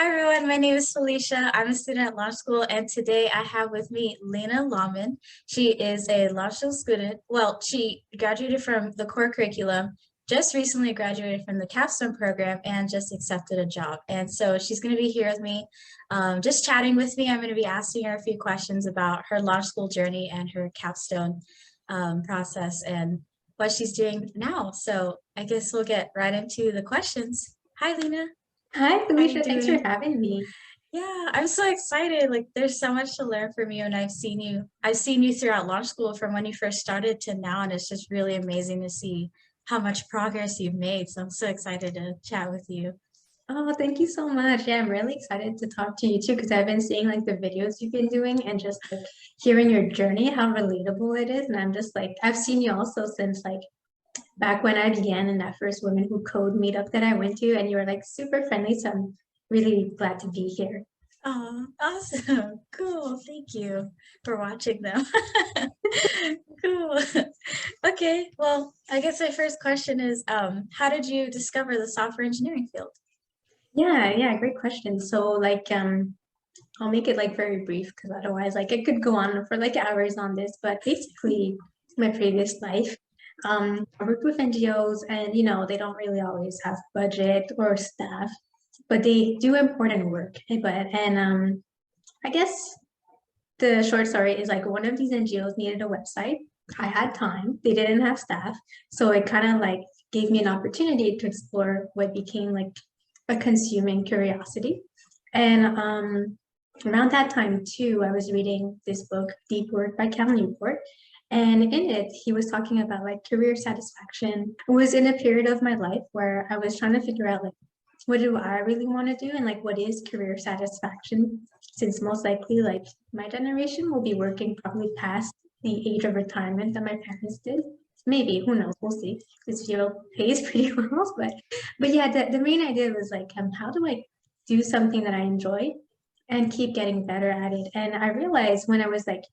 Hi everyone, my name is Felicia. I'm a student at law school, and today I have with me Leena Lallmon. She is a law school student. Well, she graduated from the core curriculum, just recently graduated from the Capstone program, and just accepted a job. And so she's going to be here with me, just chatting with me. I'm going to be asking her a few questions about her law school journey and her Capstone process and what she's doing now. So I guess we'll get right into the questions. Hi, Leena. Hi, How you Felicia. Thanks for doing? having me. Yeah, I'm so excited. Like there's so much to learn from you and I've seen you throughout launch school from when you first started to now, and it's just really amazing to see how much progress you've made. So I'm so excited to chat with you. Oh, thank you so much. Yeah, I'm really excited to talk to you too because I've been seeing like the videos you've been doing and just like hearing your journey, how relatable it is. And I'm just like, I've seen you also since like back when I began in that first Women Who Code meetup that I went to, and you were like super friendly. So I'm really glad to be here. Oh, awesome. Cool. Thank you for watching them. Cool. Okay, well, I guess my first question is, how did you discover the software engineering field? Yeah, great question. So I'll make it like very brief because otherwise like I could go on for like hours on this, but basically my previous life, I worked with NGOs and they don't really always have budget or staff, but they do important work. And I guess the short story is like one of these NGOs needed a website. I had time, they didn't have staff, so it kind of like gave me an opportunity to explore what became like a consuming curiosity. And around that time too, I was reading this book, Deep Work by Cal Newport. And in it, he was talking about like career satisfaction. I was in a period of my life where I was trying to figure out like, what do I really want to do? And like, what is career satisfaction? Since most likely like my generation will be working probably past the age of retirement that my parents did. Maybe, who knows? We'll see. This field pays pretty well, but yeah, the main idea was like, how do I do something that I enjoy and keep getting better at it? And I realized when I was like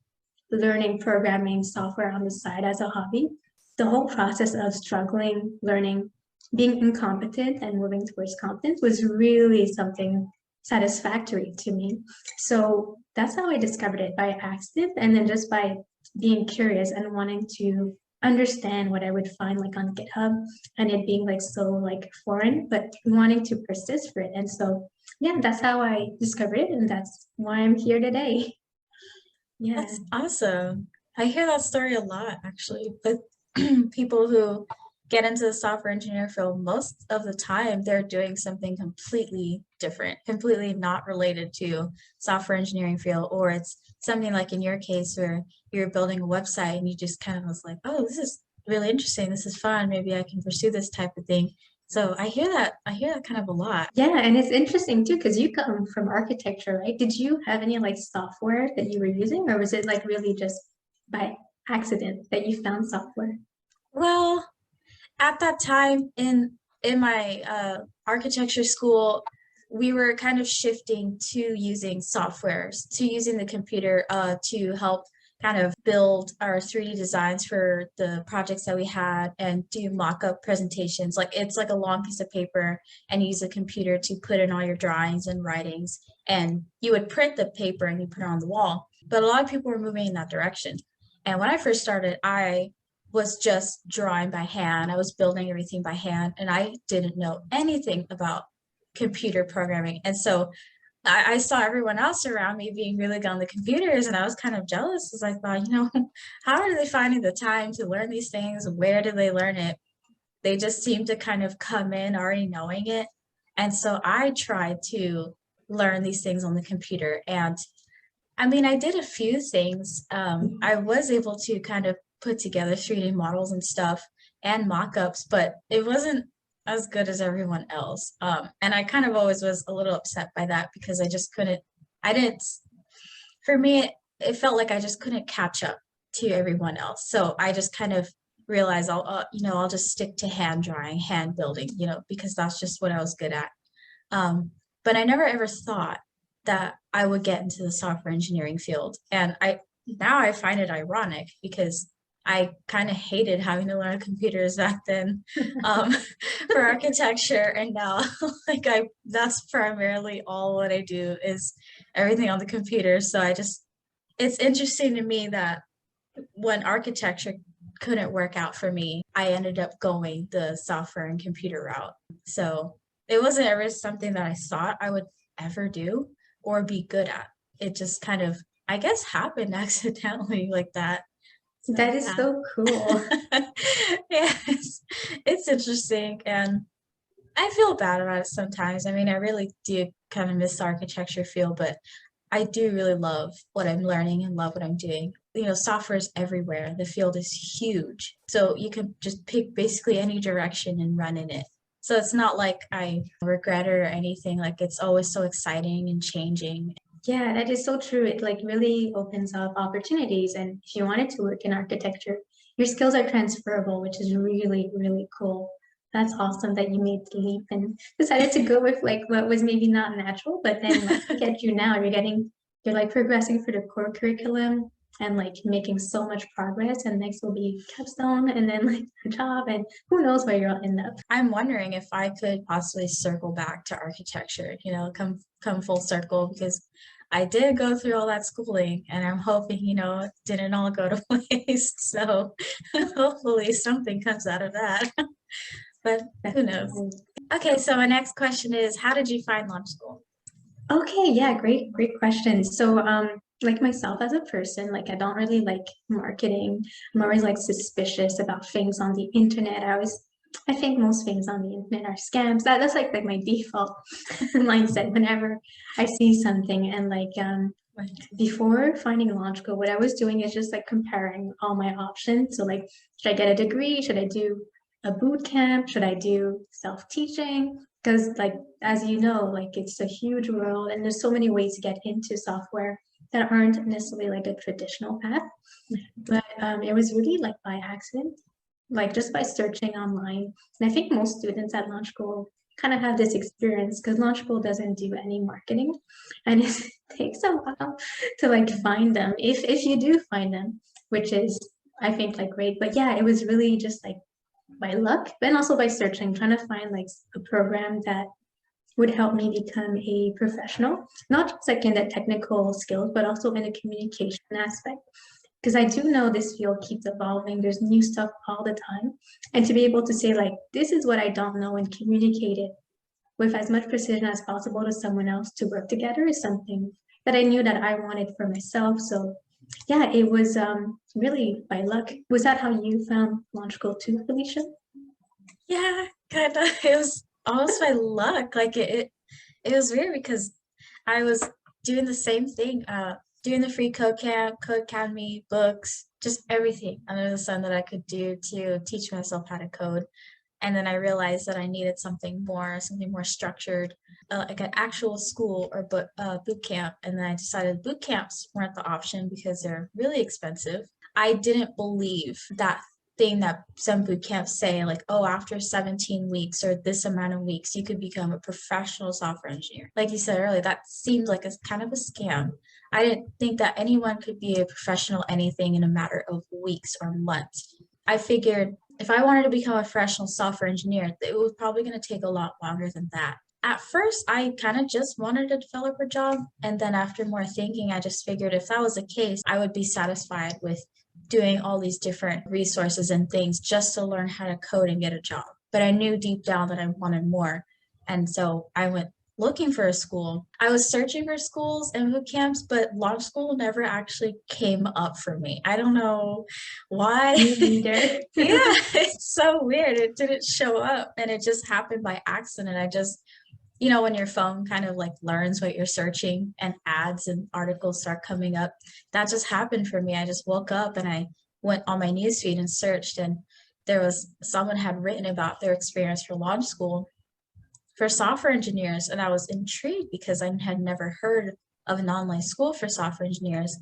learning programming software on the side as a hobby, the whole process of struggling, learning, being incompetent and moving towards competence was really something satisfactory to me. So that's how I discovered it, by accident and then just by being curious and wanting to understand what I would find like on GitHub, and it being like so like foreign, but wanting to persist for it. And so yeah, that's how I discovered it, and that's why I'm here today. Yeah. That's awesome. I hear that story a lot, actually, but people who get into the software engineer field, most of the time they're doing something completely different, completely not related to software engineering field, or it's something like in your case where you're building a website and you just kind of was like, oh, this is really interesting. This is fun. Maybe I can pursue this type of thing. So I hear that kind of a lot. Yeah, and it's interesting too because you come from architecture, right? Did you have any like software that you were using, or was it like really just by accident that you found software? Well, at that time in my architecture school, we were kind of shifting to using softwares, to using the computer to help kind of build our 3D designs for the projects that we had and do mock-up presentations. Like it's like a long piece of paper and you use a computer to put in all your drawings and writings, and you would print the paper and you put it on the wall. But a lot of people were moving in that direction. And when I first started, I was just drawing by hand. I was building everything by hand, and I didn't know anything about computer programming. And so I saw everyone else around me being really good on the computers, and I was kind of jealous because I thought, how are they finding the time to learn these things? Where do they learn it? They just seem to kind of come in already knowing it. And so I tried to learn these things on the computer. And I mean, I did a few things. I was able to kind of put together 3D models and stuff and mock-ups, but it wasn't as good as everyone else. And I kind of always was a little upset by that because I just couldn't, I didn't, for me, it felt like I just couldn't catch up to everyone else. So I just kind of realized I'll just stick to hand drawing, hand building, because that's just what I was good at. But I never ever thought that I would get into the software engineering field. And now I find it ironic because I kind of hated having to learn computers back then um, for architecture, and now like I that's primarily all what I do is everything on the computer. So I just it's interesting to me that when architecture couldn't work out for me, I ended up going the software and computer route. So it wasn't ever something that I thought I would ever do or be good at. It just kind of, I guess, happened accidentally like that. So That is yeah. so cool. Yeah, it's interesting and I feel bad about it sometimes. I mean, I really do kind of miss the architecture field, but I do really love what I'm learning and love what I'm doing. Software is everywhere. The field is huge. So you can just pick basically any direction and run in it. So it's not like I regret it or anything. Like it's always so exciting and changing. Yeah, that is so true. It like really opens up opportunities. And if you wanted to work in architecture, your skills are transferable, which is really, really cool. That's awesome that you made the leap and decided to go with like what was maybe not natural, but then like look at you now, you're like progressing through the core curriculum and like making so much progress. And next will be Capstone and then like a job and who knows where you'll end up. I'm wondering if I could possibly circle back to architecture, come full circle because I did go through all that schooling and I'm hoping, it didn't all go to waste. So hopefully something comes out of that. But who knows? Definitely. Okay, so my next question is how did you find launch school? Okay, yeah, great question. So, like myself as a person, like I don't really like marketing. I'm always like suspicious about things on the internet. I think most things on the internet are scams. That's like my default mindset whenever I see something. And like, before finding launch code, what I was doing is just like comparing all my options. So like, should I get a degree? Should I do a boot camp? Should I do self-teaching? Because like, as you know, like it's a huge world and there's so many ways to get into software that aren't necessarily like a traditional path. But it was really like by accident, like just by searching online. And I think most students at launch school kind of have this experience because launch school doesn't do any marketing and it takes a while to like find them if you do find them, which is I think like great. But yeah, it was really just like by luck, but also by searching, trying to find like a program that would help me become a professional, not just like in the technical skills, but also in the communication aspect. Because I do know this field keeps evolving. There's new stuff all the time. And to be able to say, like, this is what I don't know and communicate it with as much precision as possible to someone else to work together is something that I knew that I wanted for myself. So yeah, it was really by luck. Was that how you found Launch School too, Felicia? Yeah, kind of. It was almost by luck. Like it was weird because I was doing the same thing, doing the free code camp, code academy, books, just everything under the sun that I could do to teach myself how to code. And then I realized that I needed something more structured, like an actual school or boot camp. And then I decided boot camps weren't the option because they're really expensive. I didn't believe that thing that some boot camps say, like, oh, after 17 weeks or this amount of weeks, you could become a professional software engineer. Like you said earlier, that seemed like a kind of a scam. I didn't think that anyone could be a professional anything in a matter of weeks or months. I figured if I wanted to become a professional software engineer, it was probably going to take a lot longer than that. At first, I kind of just wanted a developer job. And then after more thinking, I just figured if that was the case, I would be satisfied with doing all these different resources and things just to learn how to code and get a job. But I knew deep down that I wanted more. And so I went looking for a school. I was searching for schools and boot camps, but launch school never actually came up for me. I don't know why. Me neither. Yeah, it's so weird. It didn't show up and it just happened by accident. I just, when your phone kind of like learns what you're searching and ads and articles start coming up, that just happened for me. I just woke up and I went on my newsfeed and searched, and there was someone had written about their experience for launch school for software engineers. And I was intrigued because I had never heard of an online school for software engineers.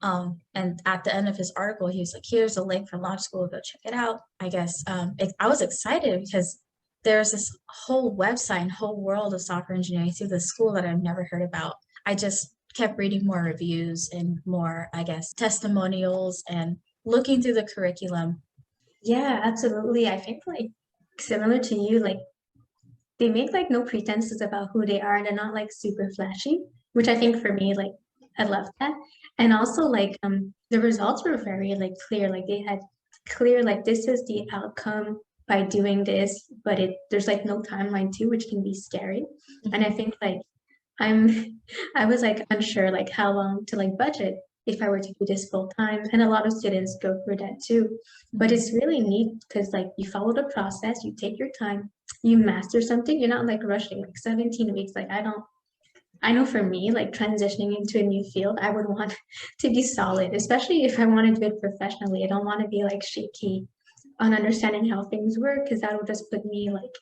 And at the end of his article, he was like, here's a link for launch school, go check it out. I guess I was excited because there's this whole website and whole world of software engineering through the school that I've never heard about. I just kept reading more reviews and more, I guess, testimonials and looking through the curriculum. Yeah, absolutely. I think like similar to you, like they make like no pretenses about who they are and they're not like super flashy, which I think for me, like I loved that. And also like the results were very like clear. Like they had clear like this is the outcome by doing this, but it there's like no timeline too, which can be scary. And I Mhm. think like I'm I was like unsure like how long to like budget if I were to do this full time. And a lot of students go through that too. But Mhm. it's really neat because like you follow the process, you take your time, you master something, you're not like rushing like 17 weeks. Like I know for me, like transitioning into a new field, I would want to be solid, especially if I want to do it professionally. I don't want to be like shaky on understanding how things work because that would just put me like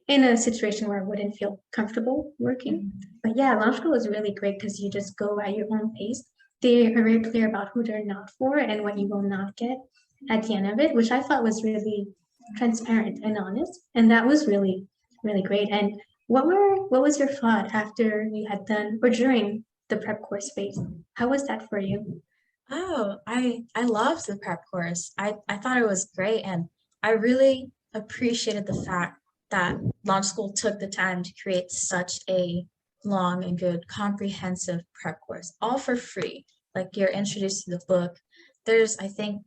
in a situation where I wouldn't feel comfortable working. Mhm. But yeah, launch school is really great because you just go at your own pace. They are very clear about who they're not for and what you will not get at the end of it, which I thought was really transparent and honest. And that was really, really great. And what was your thought after you had done or during the prep course phase? How was that for you? Oh, I loved the prep course. I thought it was great, and I really appreciated the fact that launch school took the time to create such a long and good comprehensive prep course, all for free. Like you're introduced to the book. There's, I think,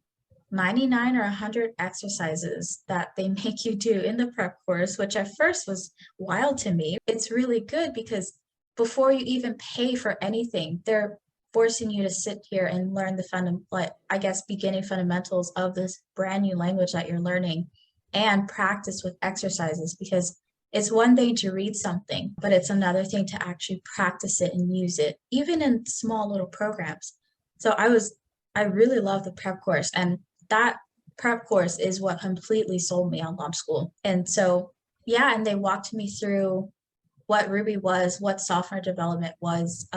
99 or 100 exercises that they make you do in the prep course, which at first was wild to me. It's really good because before you even pay for anything, they're forcing you to sit here and learn the I guess beginning fundamentals of this brand new language that you're learning and practice with exercises because it's one thing to read something, but it's another thing to actually practice it and use it, even in small little programs. So I really love the prep course, and that prep course is what completely sold me on launch school. And so, yeah, and they walked me through what Ruby was, what software development was,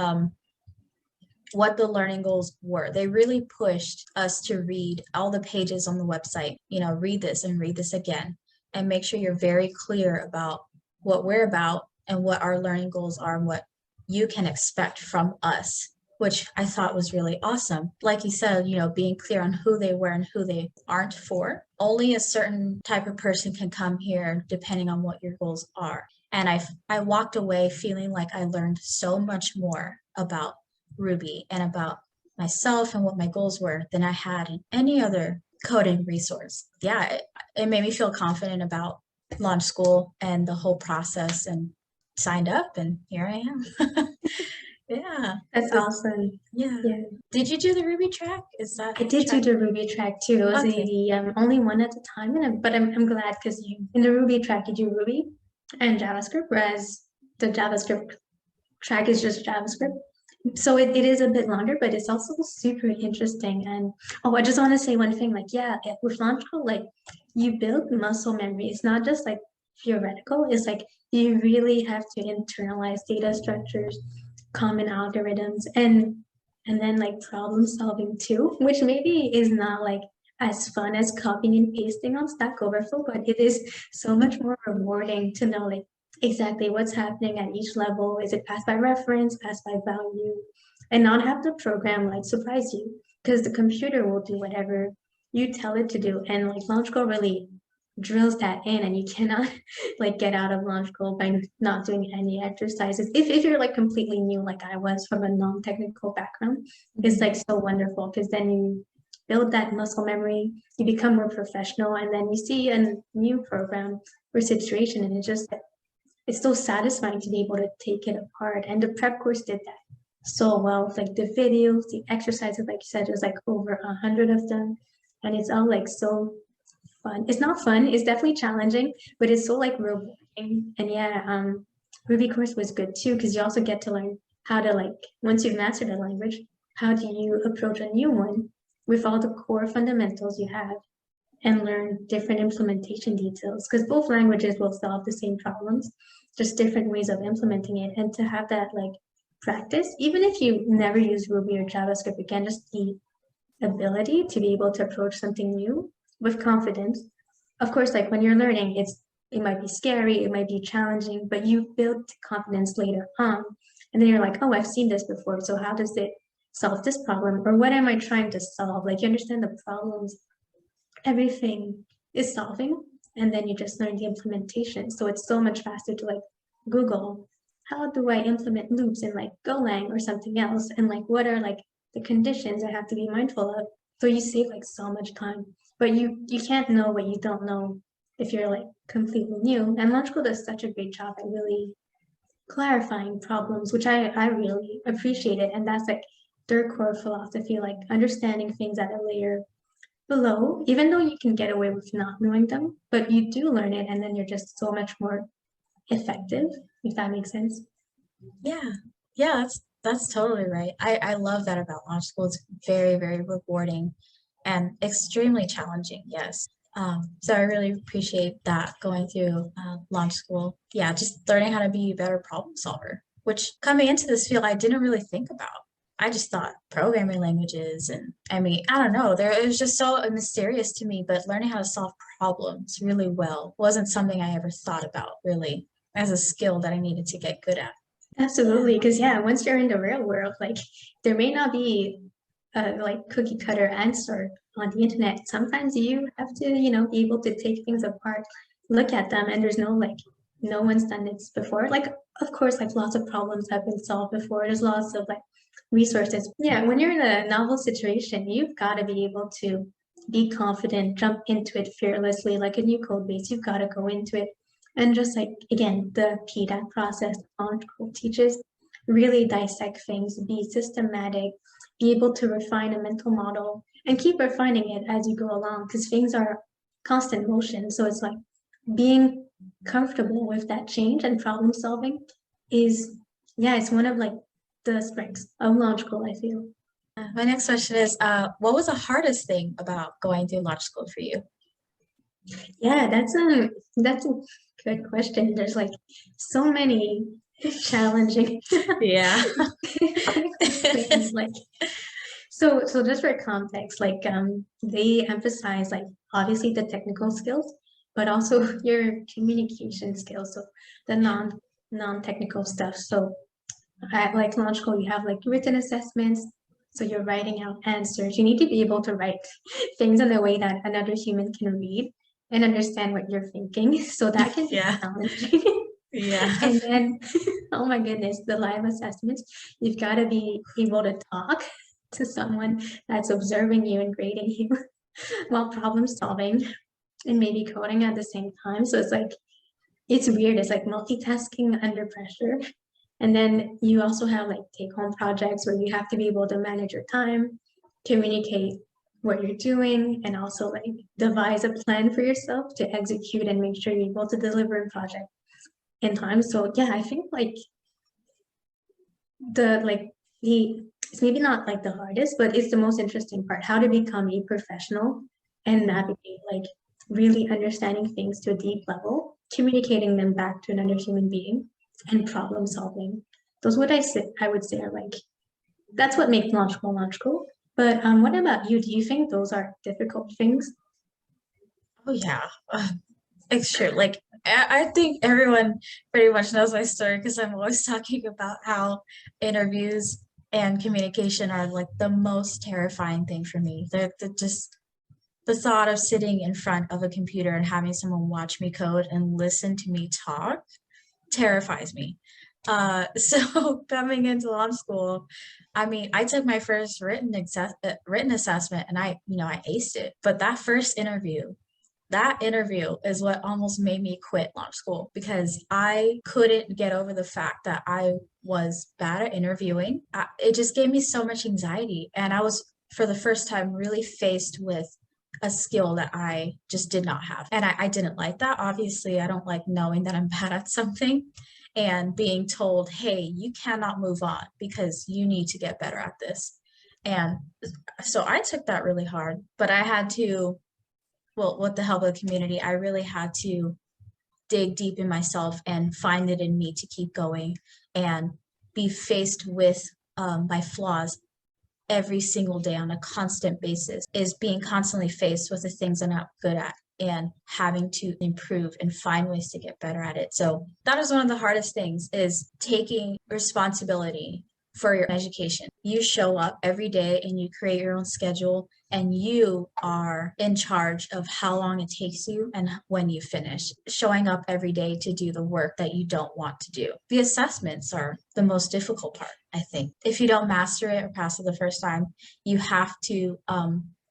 what the learning goals were. They really pushed us to read all the pages on the website, read this and read this again, and make sure you're very clear about what we're about and what our learning goals are and what you can expect from us, which I thought was really awesome. Like you said, being clear on who they were and who they aren't for. Only a certain type of person can come here depending on what your goals are. And I walked away feeling like I learned so much more about Ruby and about myself and what my goals were than I had in any other coding resource. Yeah, it made me feel confident about launch school and the whole process and signed up and here I am. Yeah. That's Is awesome. yeah. Yeah. Did you do the Ruby track? Is that I did do track? the Ruby track too. It was Okay. the only one at the time, but I'm glad because you in the Ruby track you do Ruby and JavaScript, whereas the JavaScript track is just JavaScript. So it is a bit longer, but it's also super interesting. And oh, I just want to say one thing, like yeah, with Launchpad, like you build muscle memory. It's not just like theoretical. It's like you really have to internalize data structures, common algorithms, and then like problem solving too, which maybe is not like as fun as copying and pasting on Stack Overflow, but it is so much more rewarding to know like exactly what's happening at each level. Is it passed by reference, passed by value, and not have the program like surprise you because the computer will do whatever you tell it to do. And like LaunchGo really drills that in, and you cannot like get out of LaunchGo by not doing any exercises. If you're like completely new, like I was from a non-technical background, it's Mhm. like so wonderful because then you build that muscle memory, you become more professional, and then you see a new program or situation, and it's so satisfying to be able to take it apart. And the prep course did that so well with like the videos, the exercises, like you said, there's like over 100 of them. And it's all like so fun. It's not fun, it's definitely challenging, but it's so like rewarding. And yeah, Ruby course was good too, because you also get to learn how to like, once you've mastered a language, how do you approach a new one with all the core fundamentals you have and learn different implementation details because both languages will solve the same problems, just different ways of implementing it. And to have that like practice, even if you never use Ruby or JavaScript again, just the ability to be able to approach something new with confidence. Of course, like when you're learning, it might be scary, it might be challenging, but you build confidence later on. And then you're like, oh, I've seen this before. So how does it solve this problem, or what am I trying to solve? Like you understand the problems everything is solving, and then you just learn the implementation. So it's so much faster to like Google, how do I implement loops in like Golang or something else? And like what are like the conditions I have to be mindful of? So you save like so much time. But you can't know what you don't know if you're like completely new. And Launch School does such a great job at really clarifying problems, which I really appreciate it. And that's like their core philosophy, like understanding things at a layer below, even though you can get away with not knowing them, but you do learn it and then you're just so much more effective, if that makes sense. Yeah, yeah, that's totally right. I love that about launch school. It's very, very rewarding and extremely challenging. Yes. So I really appreciate that going through launch school. Yeah, just learning how to be a better problem solver, which coming into this field, I didn't really think about. I just thought programming languages, and I mean, I don't know, it was just so mysterious to me, but learning how to solve problems really well wasn't something I ever thought about really as a skill that I needed to get good at. Absolutely, because yeah, once you're in the real world, like there may not be a like cookie cutter answer on the internet. Sometimes you have to, be able to take things apart, look at them, and there's no like no one's done this before. Like of course, like lots of problems have been solved before. There's lots of like resources. Yeah, when you're in a novel situation, you've got to be able to be confident, jump into it fearlessly, like a new code base. You've got to go into it and just like, again, the PDAT process Launchpool teaches, really dissect things, be systematic, be able to refine a mental model and keep refining it as you go along because things are constant motion. So it's like being comfortable with that change and problem solving is, yeah, it's one of like the strengths of Launchpool, I feel. My next question is, what was the hardest thing about going through launch school for you? Yeah, that's a good question. There's like so many challenging Yeah. things like so just for context, like they emphasize like obviously the technical skills, but also your communication skills, so the non-technical stuff. So at like launch school, you have like written assessments. So you're writing out answers. You need to be able to write things in a way that another human can read and understand what you're thinking. So that can be Yeah. challenging. Yeah. And then, oh my goodness, the live assessments, you've got to be able to talk to someone that's observing you and grading you while problem solving and maybe coding at the same time. So it's like, it's weird. It's like multitasking under pressure. And then you also have like take home projects where you have to be able to manage your time, communicate what you're doing, and also like devise a plan for yourself to execute and make sure you're able to deliver a project in time. So yeah, I think like the like the it's maybe not like the hardest, but it's the most interesting part, how to become a professional and navigate like really understanding things to a deep level, communicating them back to another human being, and problem solving. Those what I would say are like that's what makes launch cool. But what about you? Do you think those are difficult things? Oh yeah. It's true. Like I think everyone pretty much knows my story because I'm always talking about how interviews and communication are like the most terrifying thing for me. They're just the thought of sitting in front of a computer and having someone watch me code and listen to me talk terrifies me. So coming into law school, I mean, I took my first written assessment and I aced it. But that interview is what almost made me quit law school because I couldn't get over the fact that I was bad at interviewing. It just gave me so much anxiety. And I was, for the first time, really faced with a skill that I just did not have. And I didn't like that. Obviously, I don't like knowing that I'm bad at something and being told, hey, you cannot move on because you need to get better at this. And so I took that really hard, but I had to, well, with the help of the community, I really had to dig deep in myself and find it in me to keep going and be faced with my flaws every single day on a constant basis, is being constantly faced with the things I'm not good at and having to improve and find ways to get better at it. So that is one of the hardest things, is taking responsibility for your education. You show up every day and you create your own schedule, and you are in charge of how long it takes you and when you finish. Showing up every day to do the work that you don't want to do. The assessments are the most difficult part, I think. If you don't master it or pass it the first time, you have to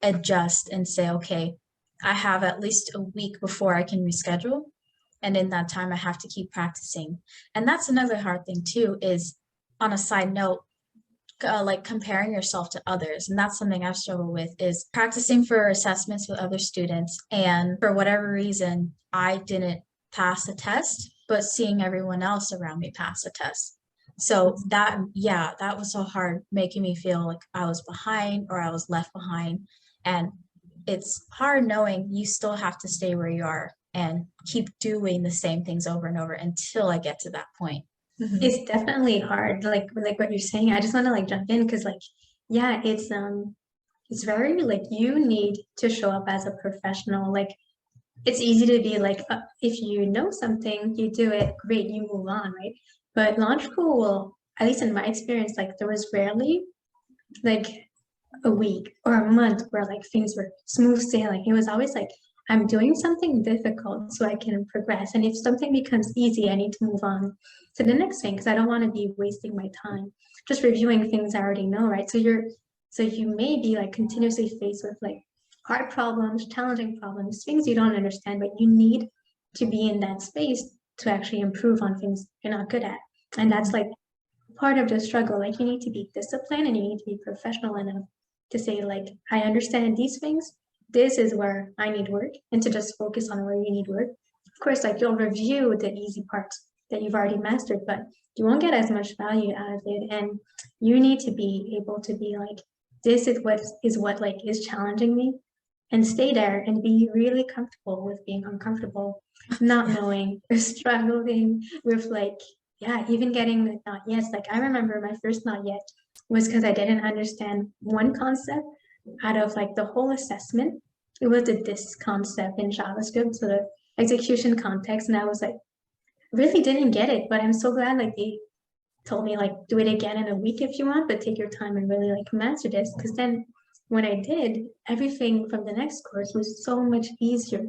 adjust and say, okay, I have at least a week before I can reschedule. And in that time, I have to keep practicing. And that's another hard thing too, is on a side note, like comparing yourself to others. And that's something I've struggled with, is practicing for assessments with other students. And for whatever reason, I didn't pass the test, but seeing everyone else around me pass the test. So that, yeah, that was so hard, making me feel like I was behind or I was left behind. And it's hard knowing you still have to stay where you are and keep doing the same things over and over until I get to that point. It's definitely hard, like what you're saying. I just want to like jump in because like, yeah, it's very like you need to show up as a professional. Like it's easy to be like, if you know something, you do it, great, you move on, right? But launch school will, at least in my experience, like there was rarely like a week or a month where like things were smooth sailing. It was always like, I'm doing something difficult so I can progress. And if something becomes easy, I need to move on to the next thing because I don't want to be wasting my time just reviewing things I already know, right? So you may be like continuously faced with like hard problems, challenging problems, things you don't understand, but you need to be in that space to actually improve on things you're not good at. And that's like part of the struggle. Like you need to be disciplined and you need to be professional enough to say like, I understand these things. This is where I need work, and to just focus on where you need work. Of course, like you'll review the easy parts that you've already mastered, but you won't get as much value out of it. And you need to be able to be like, this is what like is challenging me, and stay there and be really comfortable with being uncomfortable, not knowing or struggling with like, yeah, even getting the not yes. Like I remember my first not yet was because I didn't understand one concept out of like the whole assessment. It was the this concept in JavaScript, so the execution context, and I was like, really didn't get it. But I'm so glad like they told me like do it again in a week if you want, but take your time and really like master this. Because then when I did, everything from the next course was so much easier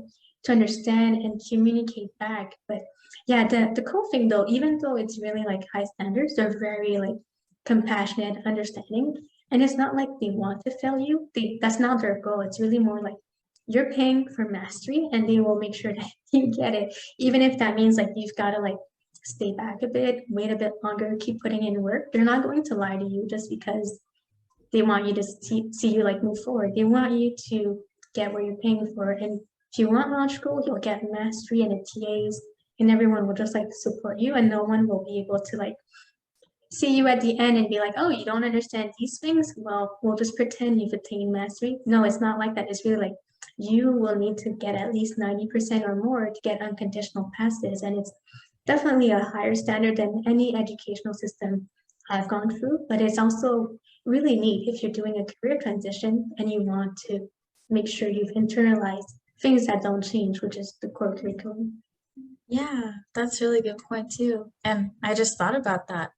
to understand and communicate back. But yeah, the cool thing though, even though it's really like high standards, they're very like compassionate, understanding. And it's not like they want to fail you. That's not their goal. It's really more like you're paying for mastery and they will make sure that you get it. Even if that means like you've got to like stay back a bit, wait a bit longer, keep putting in work. They're not going to lie to you just because they want you to see you like move forward. They want you to get what you're paying for. And if you want launch school, you'll get mastery and the TAs and everyone will just like support you, and no one will be able to like see you at the end and be like, oh, you don't understand these things? Well, we'll just pretend you've attained mastery. No, it's not like that. It's really like you will need to get at least 90% or more to get unconditional passes. And it's definitely a higher standard than any educational system I've gone through, but it's also really neat if you're doing a career transition and you want to make sure you've internalized things that don't change, which is the core curriculum. Yeah, that's a really good point too. And I just thought about that.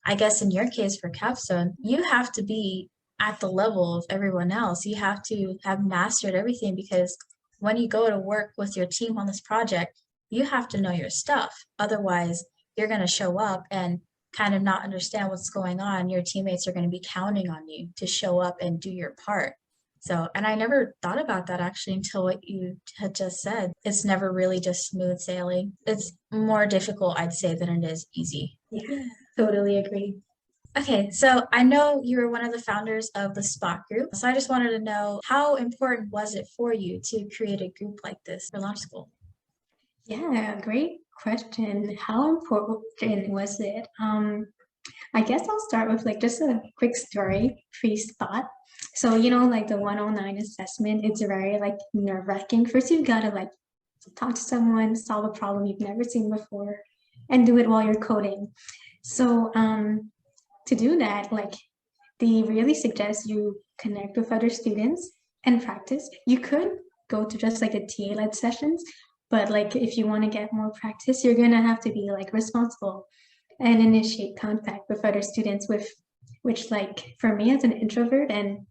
I guess in your case for Capstone, you have to be at the level of everyone else. You have to have mastered everything, because when you go to work with your team on this project, you have to know your stuff. Otherwise, you're going to show up and kind of not understand what's going on. Your teammates are going to be counting on you to show up and do your part. So, and I never thought about that actually until what you had just said. It's never really just smooth sailing. It's more difficult, I'd say, than it is easy. Yeah, totally agree. Okay, so I know you were one of the founders of the Spot Group. So I just wanted to know, how important was it for you to create a group like this for launch school? Yeah, great question. How important was it? I guess I'll start with like just a quick story, pre-spot. So, you know, like the 109 assessment, it's very like nerve-wracking. First, you've got to like talk to someone, solve a problem you've never seen before, and do it while you're coding. So, to do that, like they really suggest you connect with other students and practice. You could go to just like a TA-led sessions, but like if you want to get more practice, you're gonna have to be like responsible and initiate contact with other students with which like for me as an introvert, and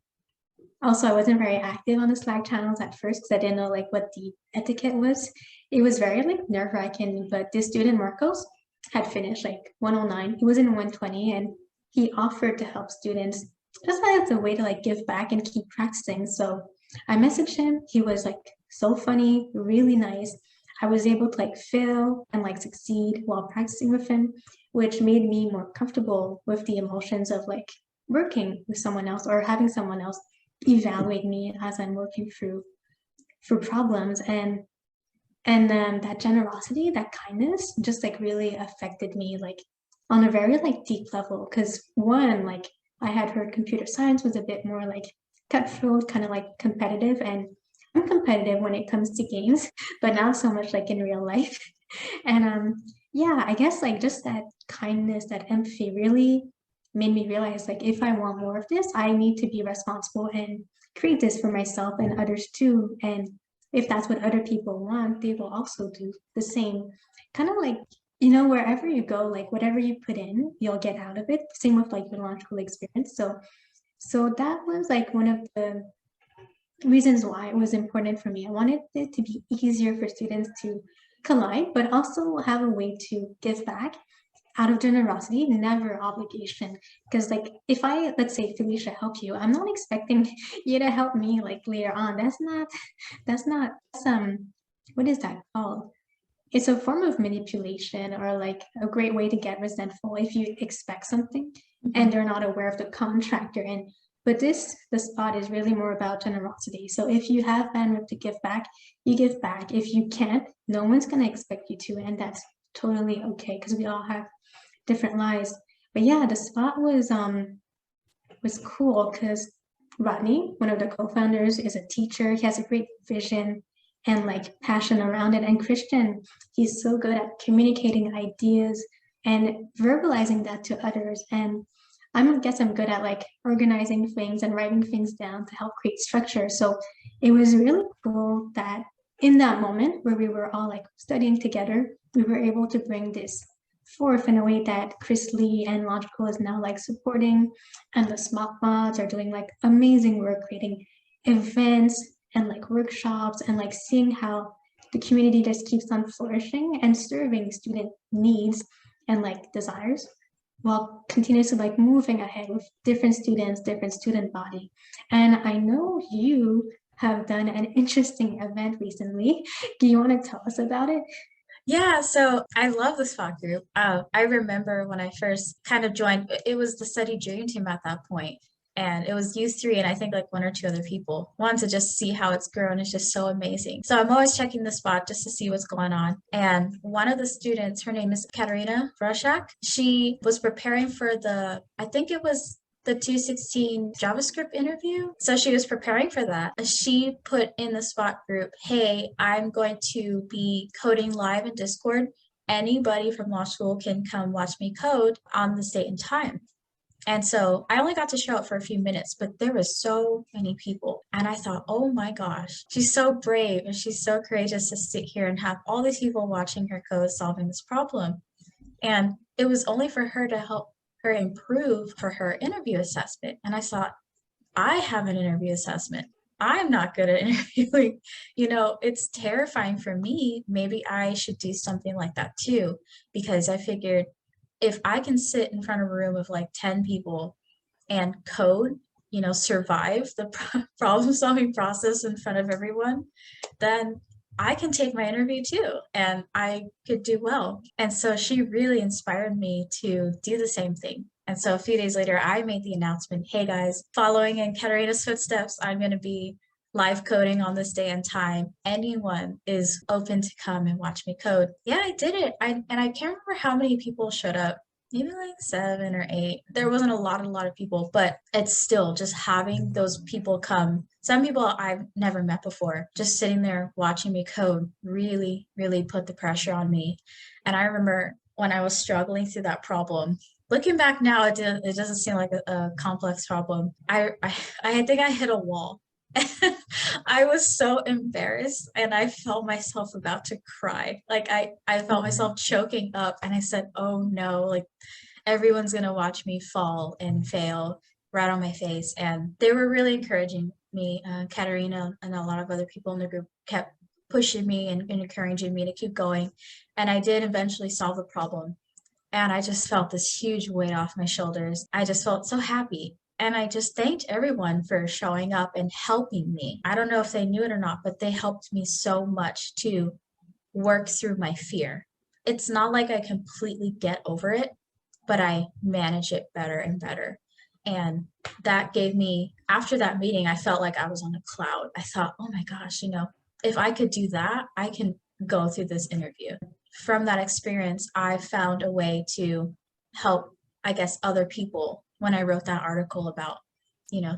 also I wasn't very active on the Slack channels at first because I didn't know like what the etiquette was. It was very like nerve-wracking, but this student Marcos had finished like 109. He was in 120 and he offered to help students just as a way to like give back and keep practicing. So I messaged him. He was like so funny, really nice. I was able to like fail and like succeed while practicing with him, which made me more comfortable with the emotions of like working with someone else or having someone else evaluate me as I'm working through problems. And then that generosity, that kindness just like really affected me like on a very like deep level. Because one, like I had heard computer science was a bit more like cutthroat, kind of like competitive, and I'm competitive when it comes to games, but not so much like in real life. And yeah, I guess like just that kindness, that empathy really made me realize like if I want more of this, I need to be responsible and create this for myself and others too. And if that's what other people want, they will also do the same. Kind of like, wherever you go, like whatever you put in, you'll get out of it. Same with like your launch school experience. So that was like one of the reasons why it was important for me. I wanted it to be easier for students to collide, but also have a way to give back out of generosity, never obligation. Because like if I, let's say Felicia help you, I'm not expecting you to help me like later on. That's what is that called? It's a form of manipulation or like a great way to get resentful if you expect something and Mhm. they're not aware of the contract you're in. But the spot is really more about generosity. So if you have bandwidth to give back, you give back. If you can't, no one's going to expect you to, and that's totally okay because we all have different lives. But yeah, the spot was cool because Rodney, one of the co-founders, is a teacher. He has a great vision and like passion around it. And Christian, he's so good at communicating ideas and verbalizing that to others. And guess I'm good at like organizing things and writing things down to help create structure. So it was really cool that in that moment where we were all like studying together, we were able to bring this forth in a way that Chris Lee and Logical is now like supporting, and the smart mods are doing like amazing work creating events and like workshops and like seeing how the community just keeps on flourishing and serving student needs and like desires while continuously like moving ahead with different students, different student body. And I know you have done an interesting event recently. Do you want to tell us about it? Yeah, so I love the SWAT group. I remember when I first kind of joined, it was the study dream team at that point, and it was you three and I think like one or two other people. Wanted to just see how it's grown. It's just so amazing. So I'm always checking the spot just to see what's going on. And one of the students, her name is Katerina Vroshak. She was preparing for I think it was the 216 JavaScript interview. So she was preparing for that. She put in the spot group, hey, I'm going to be coding live in Discord. Anybody from law school can come watch me code on this date and time. And so I only got to show up for a few minutes, but there was so many people. And I thought, oh my gosh, she's so brave and she's so courageous to sit here and have all these people watching her code solving this problem. And it was only for her to help her improve for her interview assessment. And I thought, I have an interview assessment. I'm not good at interviewing. It's terrifying for me. Maybe I should do something like that too, because I figured if I can sit in front of a room of like 10 people and code, survive the problem solving process in front of everyone, then I can take my interview too and I could do well. And so she really inspired me to do the same thing. And so a few days later, I made the announcement, hey guys, following in Katarina's footsteps, I'm going to be live coding on this day and time. Anyone is open to come and watch me code. Yeah, I did it. And I can't remember how many people showed up, maybe like 7 or 8. There wasn't a lot of people, but it's still just having those people come. Some people I've never met before, just sitting there watching me code really, really put the pressure on me. And I remember when I was struggling through that problem. Looking back now, it doesn't seem like a complex problem. I think I hit a wall. I was so embarrassed and I felt myself about to cry. Like I felt myself choking up and I said, oh no, like everyone's going to watch me fall and fail right on my face. And they were really encouraging me. Katarina and a lot of other people in the group kept pushing me and encouraging me to keep going. And I did eventually solve the problem. And I just felt this huge weight off my shoulders. I just felt so happy. And I just thanked everyone for showing up and helping me. I don't know if they knew it or not, but they helped me so much to work through my fear. It's not like I completely get over it, but I manage it better and better. And that gave me, after that meeting, I felt like I was on a cloud. I thought, oh my gosh, if I could do that, I can go through this interview. From that experience, I found a way to help, I guess, other people when I wrote that article about,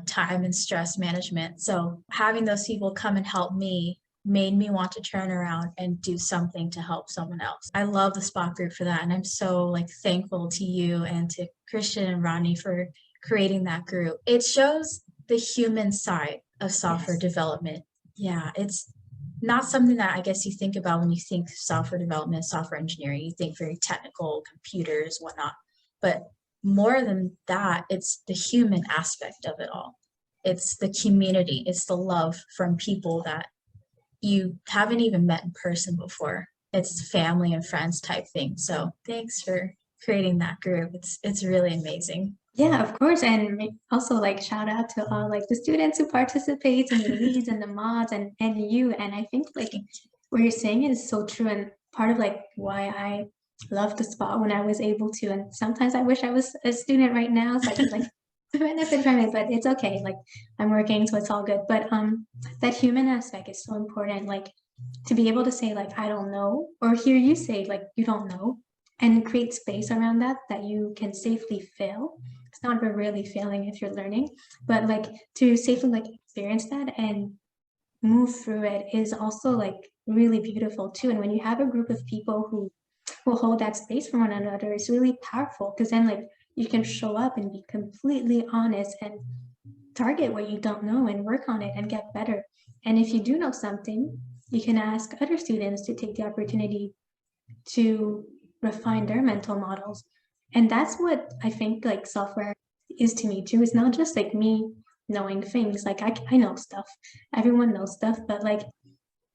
time and stress management. So having those people come and help me made me want to turn around and do something to help someone else. I love the spot group for that. And I'm so thankful to you and to Christian and Rodney for creating that group. It shows the human side of software development. Yeah, it's not something that I guess you think about when you think software development, software engineering. You think very technical, computers, whatnot. But more than that, it's the human aspect of it all. It's the community, it's the love from people that you haven't even met in person before. It's family and friends type thing. So thanks for creating that group. It's really amazing. Yeah, of course. And also like shout out to all like the students who participate and the leads and the mods and you. And I think like what you're saying is so true and part of like why I love the spot when I was able to. And sometimes I wish I was a student right now so I could like benefit from it, but it's okay. Like I'm working, so it's all good. But that human aspect is so important. Like to be able to say like I don't know, or hear you say like you don't know, and create space around that that you can safely fail. It's not really failing if you're learning, but like to safely like experience that and move through it is also like really beautiful too. And when you have a group of people who will hold that space for one another, it's really powerful because then like you can show up and be completely honest and target what you don't know and work on it and get better. And if you do know something, you can ask other students to take the opportunity to refine their mental models. And that's what I think like software is to me too. It's not just like me knowing things. Like I know stuff. Everyone knows stuff, but like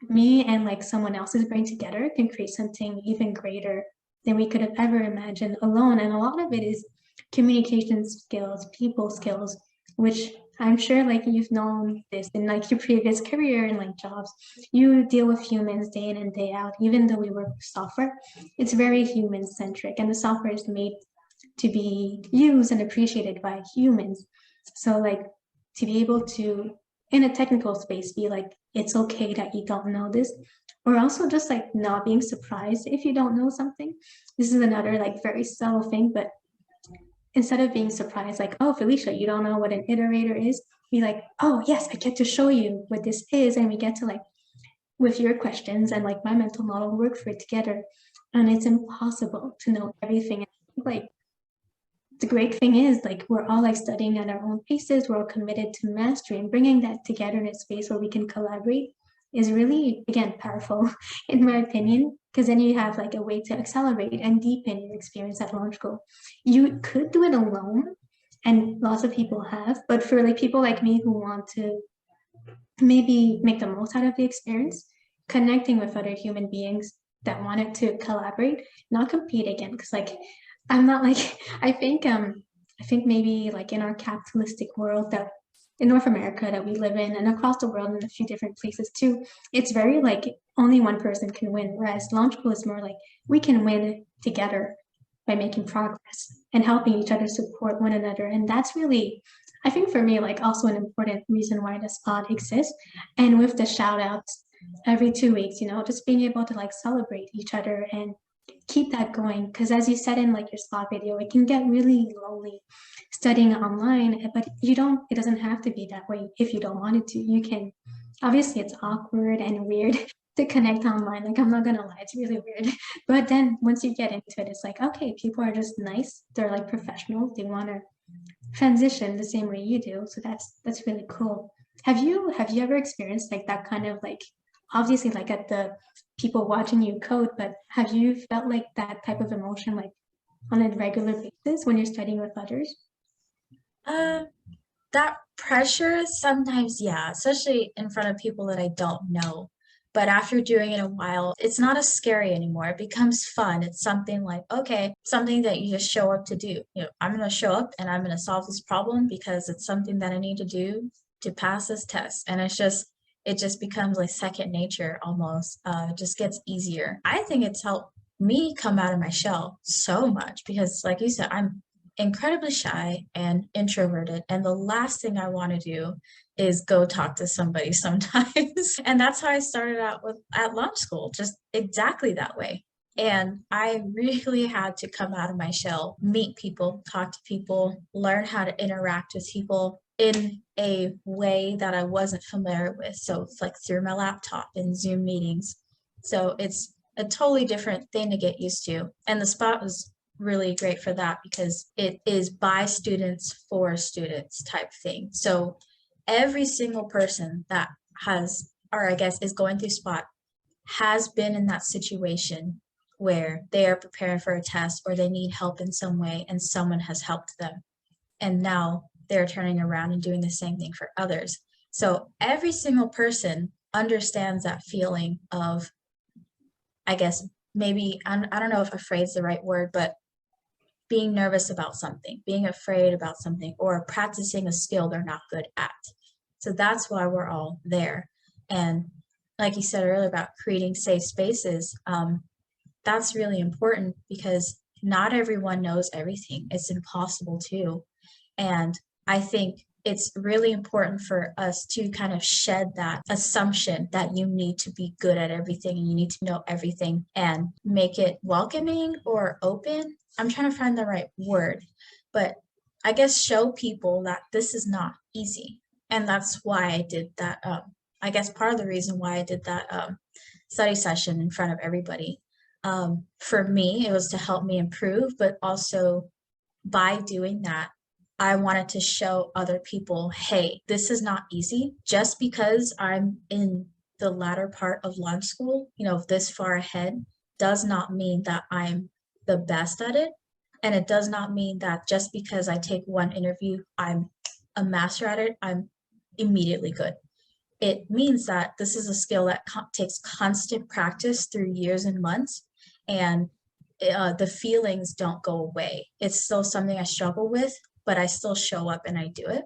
me and like someone else's brain together can create something even greater than we could have ever imagined alone. And a lot of it is communication skills, people skills, which I'm sure like you've known this in like your previous career and like jobs. You deal with humans day in and day out, even though we work with software, it's very human centric and the software is made to be used and appreciated by humans. So like to be able to in a technical space be like it's okay that you don't know this, or also just like not being surprised if you don't know something. This is another like very subtle thing, but instead of being surprised like, oh Felicia, you don't know what an iterator is, be like, oh yes, I get to show you what this is, and we get to like with your questions and like my mental model work for it together. And it's impossible to know everything. Like the great thing is like we're all like studying at our own paces, we're all committed to mastery, and bringing that together in a space where we can collaborate is really again powerful in my opinion, because then you have like a way to accelerate and deepen your experience at launch school. You could do it alone, and lots of people have, but for like people like me who want to maybe make the most out of the experience, connecting with other human beings that wanted to collaborate, not compete again. Because like I'm not like I think maybe like in our capitalistic world that in North America that we live in and across the world in a few different places too, it's very like only one person can win. Whereas launch school is more like we can win together by making progress and helping each other support one another. And that's really, I think for me, like also an important reason why the spot exists. And with the shout outs every 2 weeks, just being able to like celebrate each other and keep that going. Because as you said in like your spot video, it can get really lonely studying online, but it doesn't have to be that way if you don't want it to. You can, obviously it's awkward and weird to connect online. Like I'm not gonna lie, it's really weird. But then once you get into it, it's like, okay, people are just nice. They're like professionals. They want to transition the same way you do. So that's really cool. Have you ever experienced like that kind of like obviously like at the people watching you code, but have you felt like that type of emotion like on a regular basis when you're studying with others? Uh, that pressure sometimes, yeah, especially in front of people that I don't know. But after doing it a while, it's not as scary anymore. It becomes fun. It's something like, okay, something that you just show up to do. I'm going to show up and I'm going to solve this problem because it's something that I need to do to pass this test. And it just becomes like second nature almost. It just gets easier. I think it's helped me come out of my shell so much because, like you said, I'm incredibly shy and introverted. And the last thing I want to do is go talk to somebody sometimes. And that's how I started out with at launch school, just exactly that way. And I really had to come out of my shell, meet people, talk to people, learn how to interact with people in a way that I wasn't familiar with. So it's like through my laptop and Zoom meetings. So it's a totally different thing to get used to. And the spot was really great for that because it is by students for students type thing. So every single person that has, or I guess is going through spot has been in that situation where they are preparing for a test or they need help in some way and someone has helped them. And now they're turning around and doing the same thing for others. So every single person understands that feeling of, I guess, maybe, I don't know if afraid is the right word, but being nervous about something, being afraid about something, or practicing a skill they're not good at. So that's why we're all there. And like you said earlier about creating safe spaces, that's really important because not everyone knows everything. It's impossible to. And I think it's really important for us to kind of shed that assumption that you need to be good at everything and you need to know everything and make it welcoming or open. I'm trying to find the right word, but I guess show people that this is not easy. And that's why I did that. I guess part of the reason why I did that study session in front of everybody. For me, it was to help me improve, but also by doing that, I wanted to show other people, hey, this is not easy. Just because I'm in the latter part of launch school, this far ahead, does not mean that I'm the best at it. And it does not mean that just because I take one interview, I'm a master at it, I'm immediately good. It means that this is a skill that takes constant practice through years and months. And the feelings don't go away. It's still something I struggle with, but I still show up and I do it.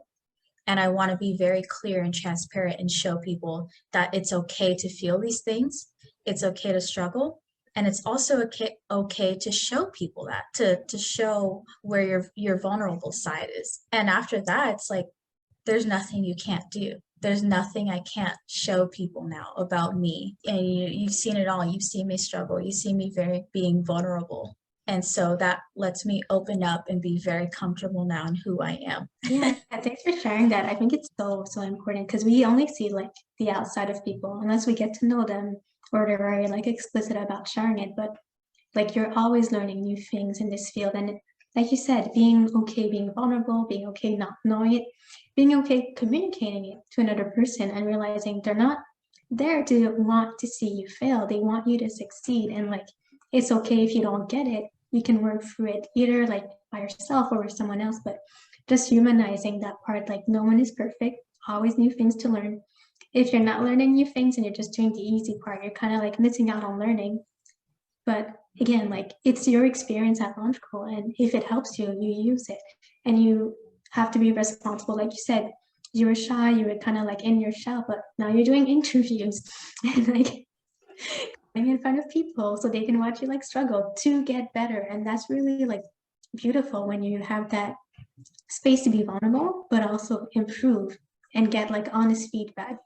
And I want to be very clear and transparent and show people that it's okay to feel these things. It's okay to struggle. And it's also okay to show people that, to show where your vulnerable side is. And after that, it's like, there's nothing you can't do. There's nothing I can't show people now about me. And you've seen it all. You've seen me struggle. You see me being vulnerable. And so that lets me open up and be very comfortable now in who I am. Yeah, thanks for sharing that. I think it's so, so important because we only see like the outside of people unless we get to know them or they're very like explicit about sharing it. But like you're always learning new things in this field. And like you said, being okay, being vulnerable, being okay not knowing it, being okay communicating it to another person and realizing they're not there to want to see you fail. They want you to succeed. And like it's okay if you don't get it. You can work through it either like by yourself or with someone else, but just humanizing that part, like no one is perfect, always new things to learn. If you're not learning new things and you're just doing the easy part, you're kind of like missing out on learning. But again, like it's your experience at launch school, and if it helps you, you use it. And you have to be responsible. Like you said, you were shy, you were kind of like in your shell, but now you're doing interviews and like going in front of people so they can watch you like struggle to get better. And that's really like beautiful when you have that space to be vulnerable, but also improve and get like honest feedback.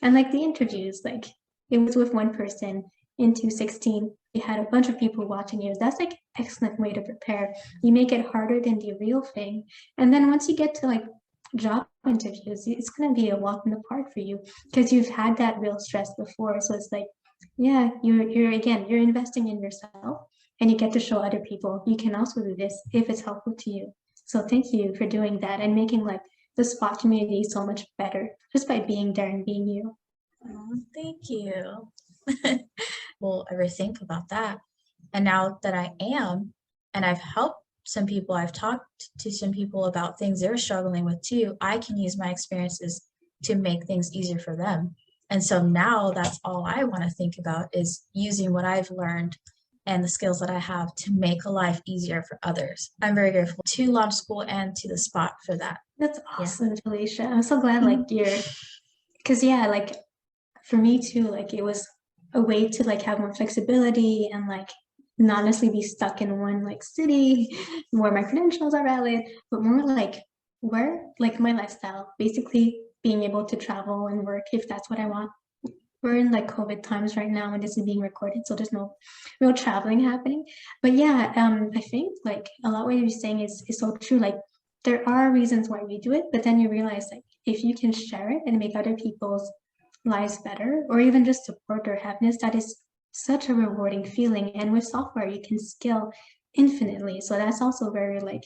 And like the interviews, like it was with one person in 216. You had a bunch of people watching you. That's like excellent way to prepare. You make it harder than the real thing. And then once you get to like job interviews, it's gonna be a walk in the park for you because you've had that real stress before. So it's like, yeah, you're again, you're investing in yourself and you get to show other people you can also do this if it's helpful to you. So thank you for doing that and making like the spot community so much better just by being there and being you. Oh, thank you. Will ever think about that. And now that I am, and I've helped some people, I've talked to some people about things they're struggling with too, I can use my experiences to make things easier for them. And so now that's all I want to think about is using what I've learned and the skills that I have to make a life easier for others. I'm very grateful to Launch School and to the spot for that. That's Yeah. awesome, Felicia. I'm so glad like you're, because yeah, like for me too, like it was a way to like have more flexibility and like not necessarily be stuck in one like city where my credentials are valid, but more like where like my lifestyle, basically being able to travel and work if that's what I want. We're in like COVID times right now and this is being recorded, so there's no real traveling happening. But yeah, I think like a lot what you're saying is so true. Like there are reasons why we do it, but then you realize like if you can share it and make other people's lives better, or even just support their happiness, that is such a rewarding feeling. And with software, you can scale infinitely. So that's also very like,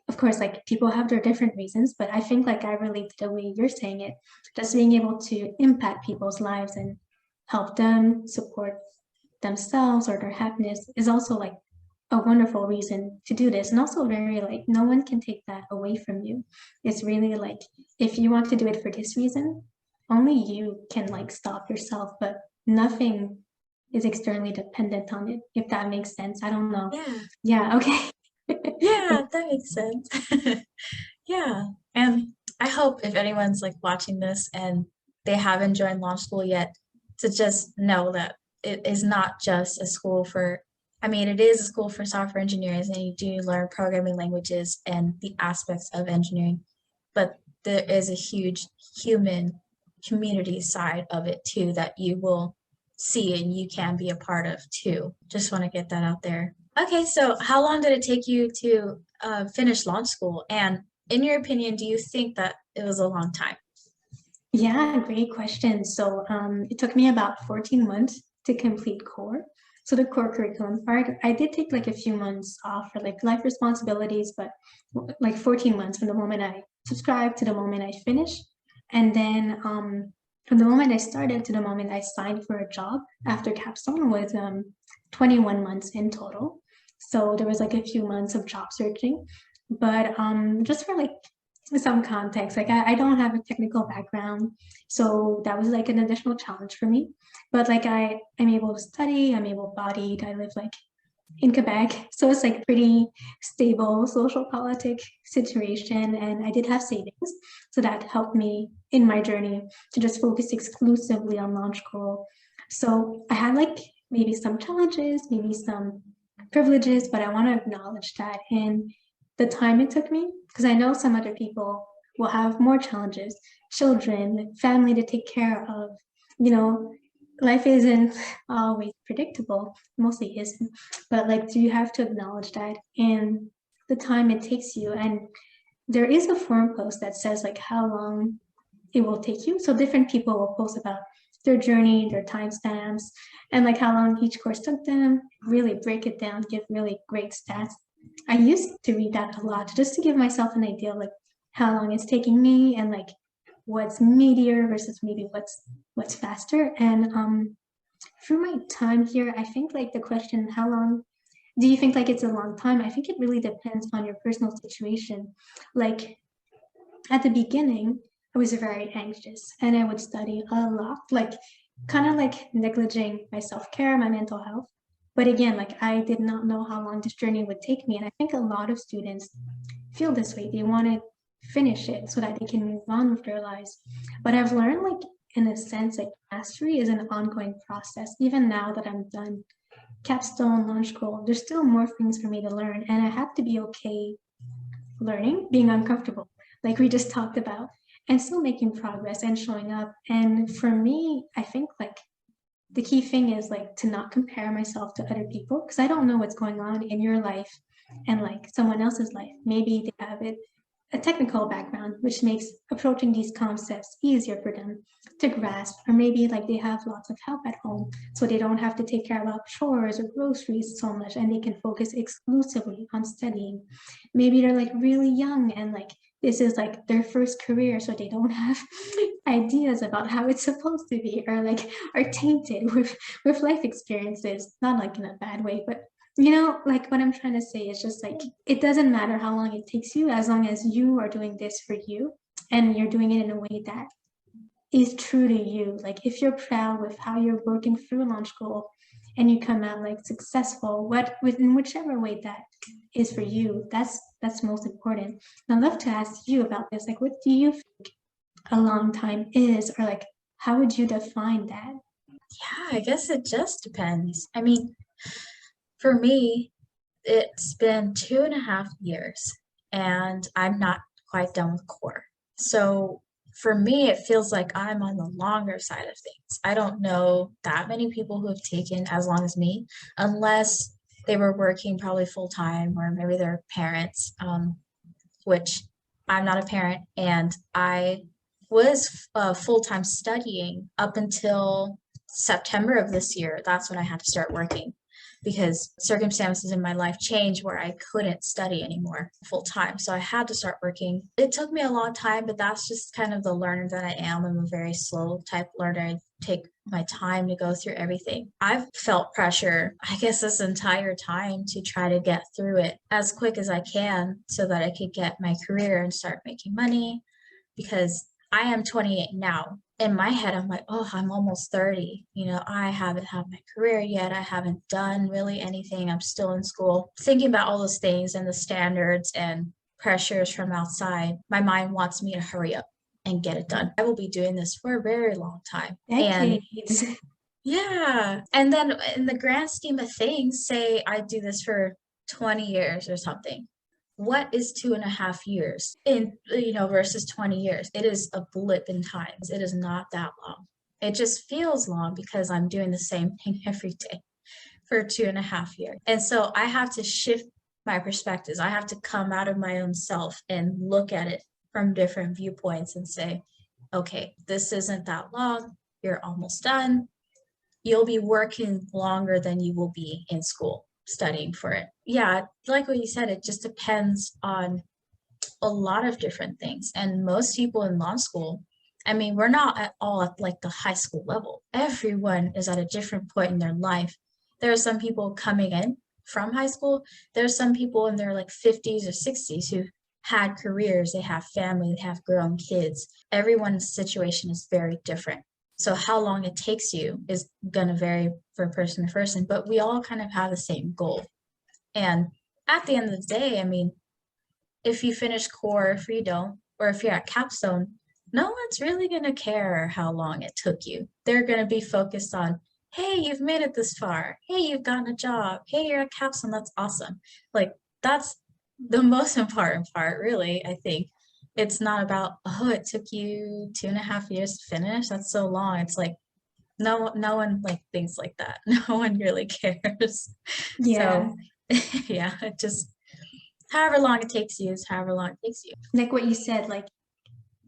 of course, like people have their different reasons, but I think like I relate to the way you're saying it, just being able to impact people's lives and help them support themselves or their happiness is also like a wonderful reason to do this. And also very like no one can take that away from you. It's really like if you want to do it for this reason, only you can like stop yourself, but nothing is externally dependent on it, if that makes sense. I don't know. Yeah. Yeah, okay. Yeah, that makes sense. Yeah. And I hope if anyone's like watching this and they haven't joined Launch School yet, to just know that it is not just a school for, I mean, it is a school for software engineers and you do learn programming languages and the aspects of engineering, but there is a huge human community side of it too that you will see and you can be a part of too. Just want to get that out there. Okay, so how long did it take you to finish Launch School? And in your opinion, do you think that it was a long time? Yeah, great question. So it took me about 14 months to complete core. So the core curriculum part, I did take like a few months off for like life responsibilities, but like 14 months from the moment I subscribed to the moment I finished. And then from the moment I started to the moment I signed for a job after Capstone was 21 months in total. So there was like a few months of job searching. But just for like some context, like I don't have a technical background, so that was like an additional challenge for me. But like I'm able to study, I'm able-bodied, I live like in Quebec, so it's like pretty stable social politic situation, and I did have savings, so that helped me in my journey to just focus exclusively on launch goal. So I had like maybe some challenges, maybe some privileges, but I want to acknowledge that and the time it took me, because I know some other people will have more challenges, children, family to take care of, you know, life isn't always predictable, mostly isn't, but like, do you have to acknowledge that and the time it takes you? And there is a forum post that says like how long it will take you. So different people will post about their journey, their timestamps, and like how long each course took them, really break it down, give really great stats. I used to read that a lot just to give myself an idea of like how long it's taking me and like what's meatier versus maybe what's faster. And through my time here, I think like the question, how long do you think like it's a long time? I think it really depends on your personal situation. Like at the beginning, I was very anxious and I would study a lot, like kind of like negliging my self-care, my mental health. But again, like I did not know how long this journey would take me. And I think a lot of students feel this way. They want to finish it so that they can move on with their lives. But I've learned like in a sense, like mastery is an ongoing process. Even now that I'm done capstone, launch goal, there's still more things for me to learn. And I have to be okay learning, being uncomfortable, like we just talked about, and still making progress and showing up. And for me, I think like the key thing is like to not compare myself to other people because I don't know what's going on in your life and like someone else's life. Maybe they have it a technical background, which makes approaching these concepts easier for them to grasp, or maybe like they have lots of help at home, so they don't have to take care of chores or groceries so much, and they can focus exclusively on studying. Maybe they're like really young and like this is like their first career, so they don't have ideas about how it's supposed to be, or like are tainted with life experiences, not like in a bad way, but like what I'm trying to say is just like it doesn't matter how long it takes you as long as you are doing this for you and you're doing it in a way that is true to you. Like if you're proud with how you're working through launch school and you come out like successful, what within whichever way that is for you, that's most important. And I'd love to ask you about this. Like what do you think a long time is, or like how would you define that? Yeah, I guess it just depends. I mean, for me, it's been 2.5 years and I'm not quite done with core. So for me, it feels like I'm on the longer side of things. I don't know that many people who have taken as long as me, unless they were working probably full time or maybe they're parents, which I'm not a parent. And I was full time studying up until September of this year. That's when I had to start working because circumstances in my life changed where I couldn't study anymore full time. So I had to start working. It took me a long time, but that's just kind of the learner that I am. I'm a very slow type learner. I take my time to go through everything. I've felt pressure, I guess, this entire time to try to get through it as quick as I can so that I could get my career and start making money because I am 28 now. In my head, I'm like, oh, I'm almost 30. I haven't had my career yet. I haven't done really anything. I'm still in school. Thinking about all those things and the standards and pressures from outside, my mind wants me to hurry up and get it done. I will be doing this for a very long time. And Decades. yeah. And then in the grand scheme of things, say I do this for 20 years or something. What is 2.5 years in, versus 20 years? It is a blip in time. It is not that long. It just feels long because I'm doing the same thing every day for 2.5 years. And so I have to shift my perspectives. I have to come out of my own self and look at it from different viewpoints and say, okay, this isn't that long. You're almost done. You'll be working longer than you will be in school studying for it. Yeah, like what you said, it just depends on a lot of different things. And most people in law school, I mean, we're not at all at like the high school level. Everyone is at a different point in their life. There are some people coming in from high school. There's some people in their like 50s or 60s who had careers, they have family, they have grown kids. Everyone's situation is very different. So how long it takes you is going to vary from person to person, but we all kind of have the same goal. And at the end of the day, I mean, if you finish core, if you don't, or if you're at Capstone, no one's really going to care how long it took you. They're going to be focused on, hey, you've made it this far. Hey, you've gotten a job. Hey, you're at Capstone. That's awesome. Like, that's the most important part, really, I think. It's not about, oh, it took you 2.5 years to finish. That's so long. It's like, no one like thinks like that. No one really cares. Yeah. So yeah, it just however long it takes you is however long it takes you. Like what you said, like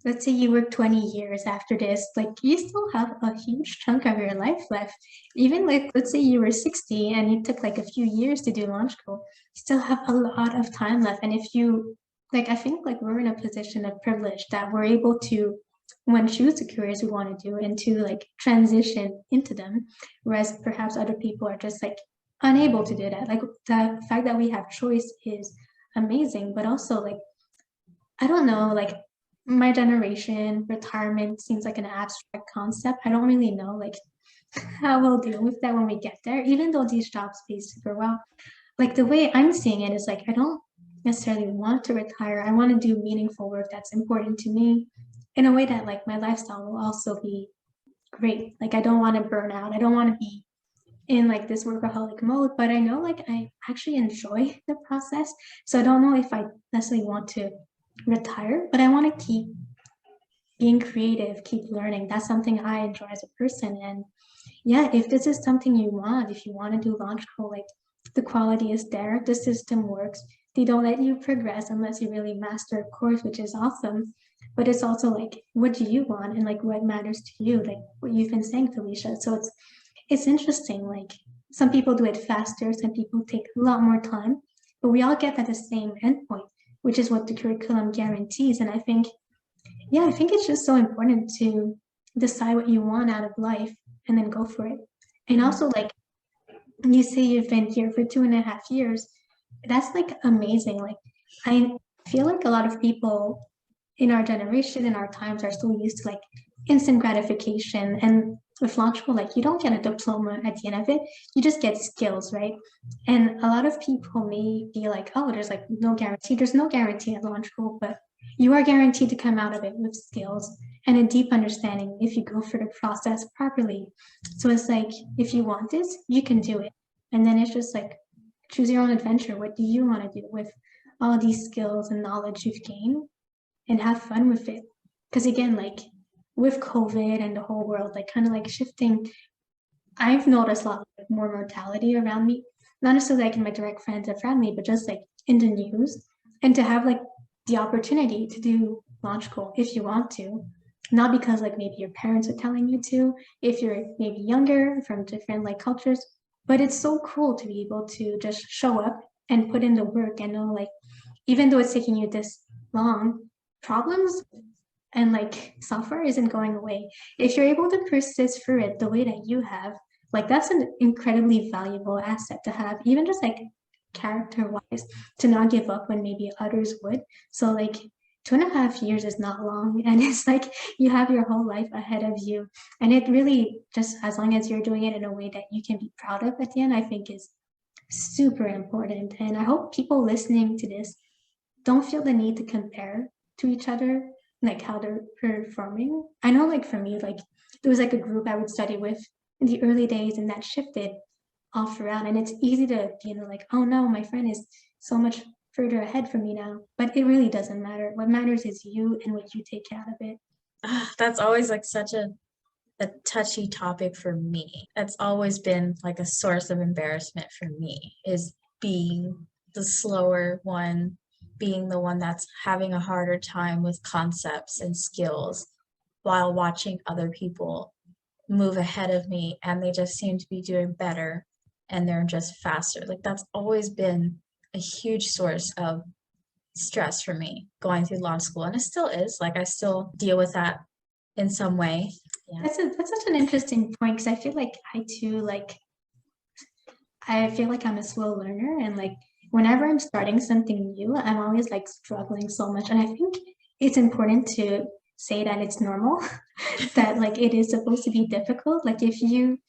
let's say you work 20 years after this, like you still have a huge chunk of your life left. Even like, let's say you were 60 and you took like a few years to do launch school, you still have a lot of time left. And if you, like, I think like we're in a position of privilege that we're able to, when choose the careers we want to do and to like transition into them, whereas perhaps other people are just like unable to do that. Like the fact that we have choice is amazing, but also like I don't know, like my generation, retirement seems like an abstract concept. I don't really know like how we'll deal with that when we get there, even though these jobs pay super well. Like the way I'm seeing it is like I don't necessarily want to retire. I want to do meaningful work that's important to me in a way that like my lifestyle will also be great. Like I don't want to burn out. I don't want to be in like this workaholic mode, but I know like I actually enjoy the process. So I don't know if I necessarily want to retire, but I want to keep being creative, keep learning. That's something I enjoy as a person. And yeah, if this is something you want, if you want to do launch call, like the quality is there, the system works. They don't let you progress unless you really master a course, which is awesome. But it's also like, what do you want and like what matters to you, like what you've been saying, Felicia. So it's interesting. Like some people do it faster, some people take a lot more time, but we all get at the same endpoint, which is what the curriculum guarantees. And I think, yeah, I think it's just so important to decide what you want out of life and then go for it. And also like You say you've been here for 2.5 years. That's like amazing. Like I feel like a lot of people in our generation, in our times, are still used to like instant gratification. And with launch school, like you don't get a diploma at the end of it, you just get skills, right? And a lot of people may be like, oh, there's like no guarantee. There's no guarantee at launch school, but you are guaranteed to come out of it with skills and a deep understanding if you go through the process properly. So it's like, if you want this, you can do it. And then it's just like, choose your own adventure. What do you want to do with all these skills and knowledge you've gained? And have fun with it. Because again, like with COVID and the whole world, like kind of like shifting, I've noticed a lot more mortality around me. Not necessarily like in my direct friends and family, but just like in the news. And to have like the opportunity to do launch school if you want to, not because like maybe your parents are telling you to, if you're maybe younger from different like cultures, but it's so cool to be able to just show up and put in the work and know like even though it's taking you this long, problems and like software isn't going away. If you're able to persist through it the way that you have, like that's an incredibly valuable asset to have, even just like character wise, to not give up when maybe others would. So like 2.5 years is not long and it's like you have your whole life ahead of you. And it really just as long as you're doing it in a way that you can be proud of at the end, I think is super important. And I hope people listening to this don't feel the need to compare to each other, like how they're performing. I know, like for me, like there was like a group I would study with in the early days, and that shifted all throughout. And it's easy to, like, oh no, my friend is so much further ahead from me now. But it really doesn't matter. What matters is you and what you take out of it. That's always like such a touchy topic for me. That's always been like a source of embarrassment for me is being the slower one, being the one that's having a harder time with concepts and skills while watching other people move ahead of me and they just seem to be doing better and they're just faster. Like that's always been a huge source of stress for me going through law school and it still is. Like I still deal with that in some way. Yeah. That's such an interesting point because I feel like I too like I feel like I'm a slow learner and like whenever I'm starting something new, I'm always like struggling so much. And I think it's important to say that it's normal, that like it is supposed to be difficult. Like if you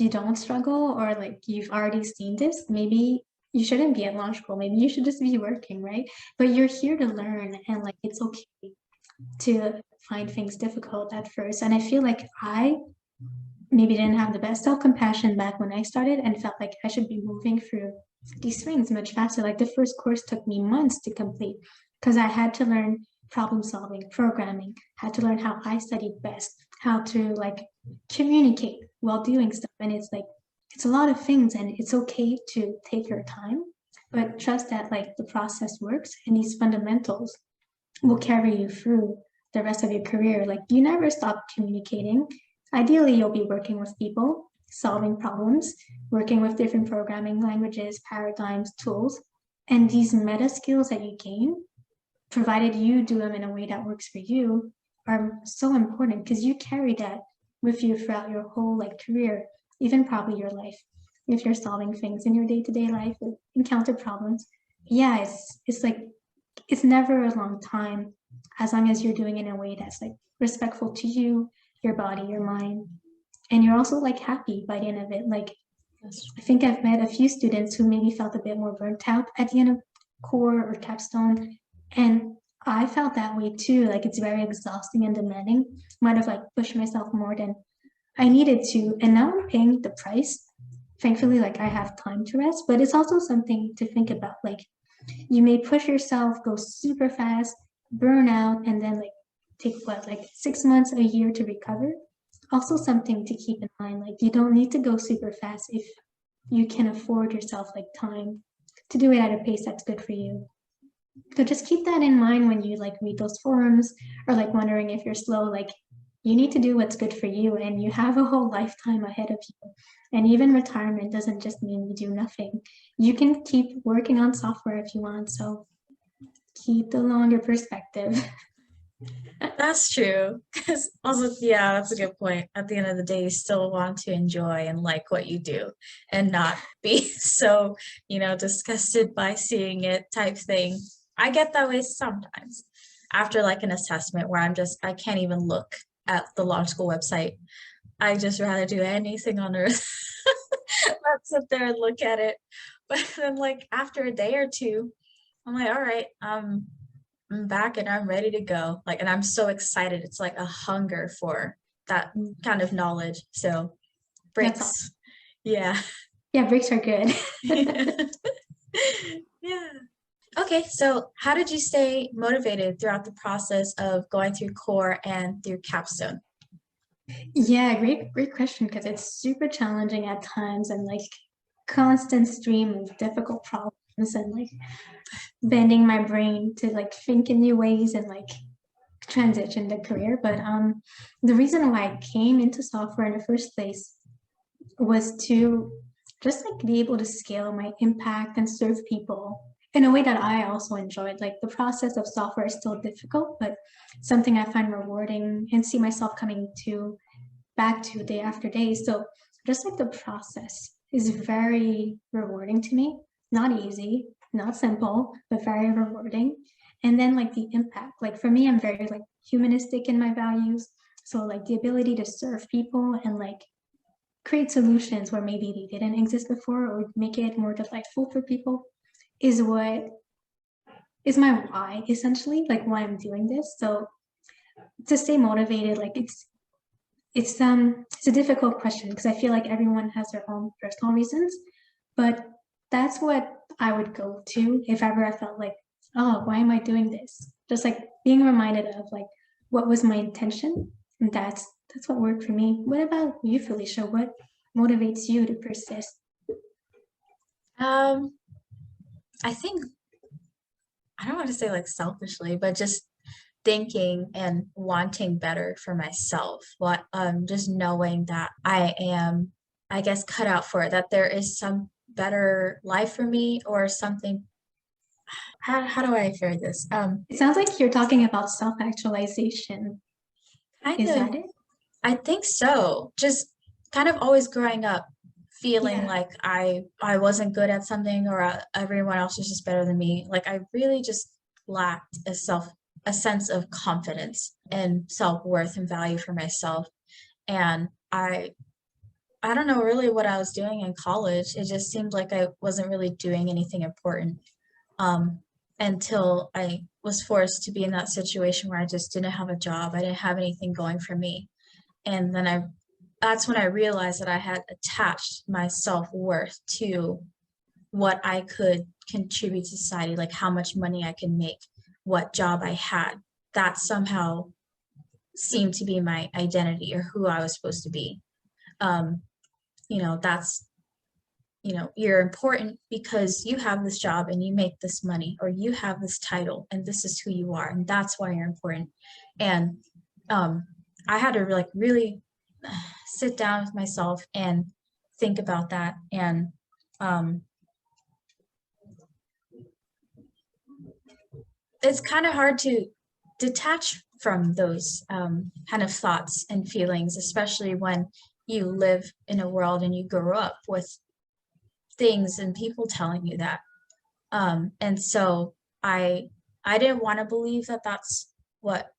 don't struggle or like you've already seen this, maybe you shouldn't be at launch school. Maybe you should just be working, right? But you're here to learn and like it's okay to find things difficult at first. And I feel like I maybe didn't have the best self-compassion back when I started and felt like I should be moving through these things much faster. Like the first course took me months to complete because I had to learn problem solving, programming, had to learn how I studied best, how to like communicate while doing stuff. And it's like it's a lot of things and it's okay to take your time, but trust that like the process works and these fundamentals will carry you through the rest of your career. Like you never stop communicating. Ideally, you'll be working with people, solving problems, working with different programming languages, paradigms, tools. And these meta skills that you gain, provided you do them in a way that works for you, are so important because you carry that with you throughout your whole like career, even probably your life. If you're solving things in your day-to-day life, encounter problems. Yeah, it's like it's never a long time as long as you're doing it in a way that's like respectful to you, your body, your mind, and you're also like happy by the end of it. Like I think I've met a few students who maybe felt a bit more burnt out at the end of core or capstone, and I felt that way too. Like it's very exhausting and demanding. Might have like pushed myself more than I needed to, and now I'm paying the price. Thankfully, like I have time to rest, but it's also something to think about. Like you may push yourself, go super fast, burn out, and then like take what, like 6 months, a year to recover. Also, something to keep in mind, like you don't need to go super fast if you can afford yourself like time to do it at a pace that's good for you. So just keep that in mind when you like read those forums or like wondering if you're slow. Like you need to do what's good for you and you have a whole lifetime ahead of you. And even retirement doesn't just mean you do nothing. You can keep working on software if you want. So keep the longer perspective. That's true. Because also, yeah, that's a good point. At the end of the day, you still want to enjoy and like what you do and not be so, disgusted by seeing it type thing. I get that way sometimes after like an assessment where I can't even look at the law school website. I just rather do anything on earth than sit there and look at it. But then like after a day or two, I'm like, all right, I'm back and I'm ready to go. Like, and I'm so excited. It's like a hunger for that kind of knowledge. So That's all. breaks. Yeah. Yeah, breaks are good. Yeah. Okay, so how did you stay motivated throughout the process of going through core and through capstone? Yeah, great question because it's super challenging at times and like constant stream of difficult problems and like bending my brain to like think in new ways and like transition the career. But the reason why I came into software in the first place was to just like be able to scale my impact and serve people in a way that I also enjoyed. Like the process of software is still difficult, but something I find rewarding and see myself coming to back to day after day. So just like the process is very rewarding to me. Not easy, not simple, but very rewarding. And then like the impact, like for me, I'm very like humanistic in my values. So like the ability to serve people and like create solutions where maybe they didn't exist before or make it more delightful for people is what is my why essentially, like why I'm doing this. So to stay motivated, like it's a difficult question because I feel like everyone has their own personal reasons, but that's what I would go to if ever I felt like, oh, why am I doing this? Just like being reminded of like what was my intention, and that's what worked for me. What about you, Felicia? What motivates you to persist? Um, I think I don't want to say like selfishly, but just thinking and wanting better for myself. What just knowing that I am, I guess, cut out for it, that there is some better life for me or something. How do I phrase this? It sounds like you're talking about self-actualization. Kind Is of that it? I think so. Just kind of always growing up feeling Yeah. like I wasn't good at something or everyone else was just better than me. Like I really just lacked a sense of confidence and self-worth and value for myself. And I don't know really what I was doing in college. It just seemed like I wasn't really doing anything important um, until I was forced to be in that situation where I just didn't have a job. I didn't have anything going for me. And then that's when I realized that I had attached my self-worth to what I could contribute to society, like how much money I could make, what job I had. That somehow seemed to be my identity or who I was supposed to be. Um, that's, you're important because you have this job and you make this money, or you have this title and this is who you are, and that's why you're important. And um, I had to like really sit down with myself and think about that. And um, it's kind of hard to detach from those kind of thoughts and feelings, especially when you live in a world and you grow up with things and people telling you that. And so I didn't want to believe that that's what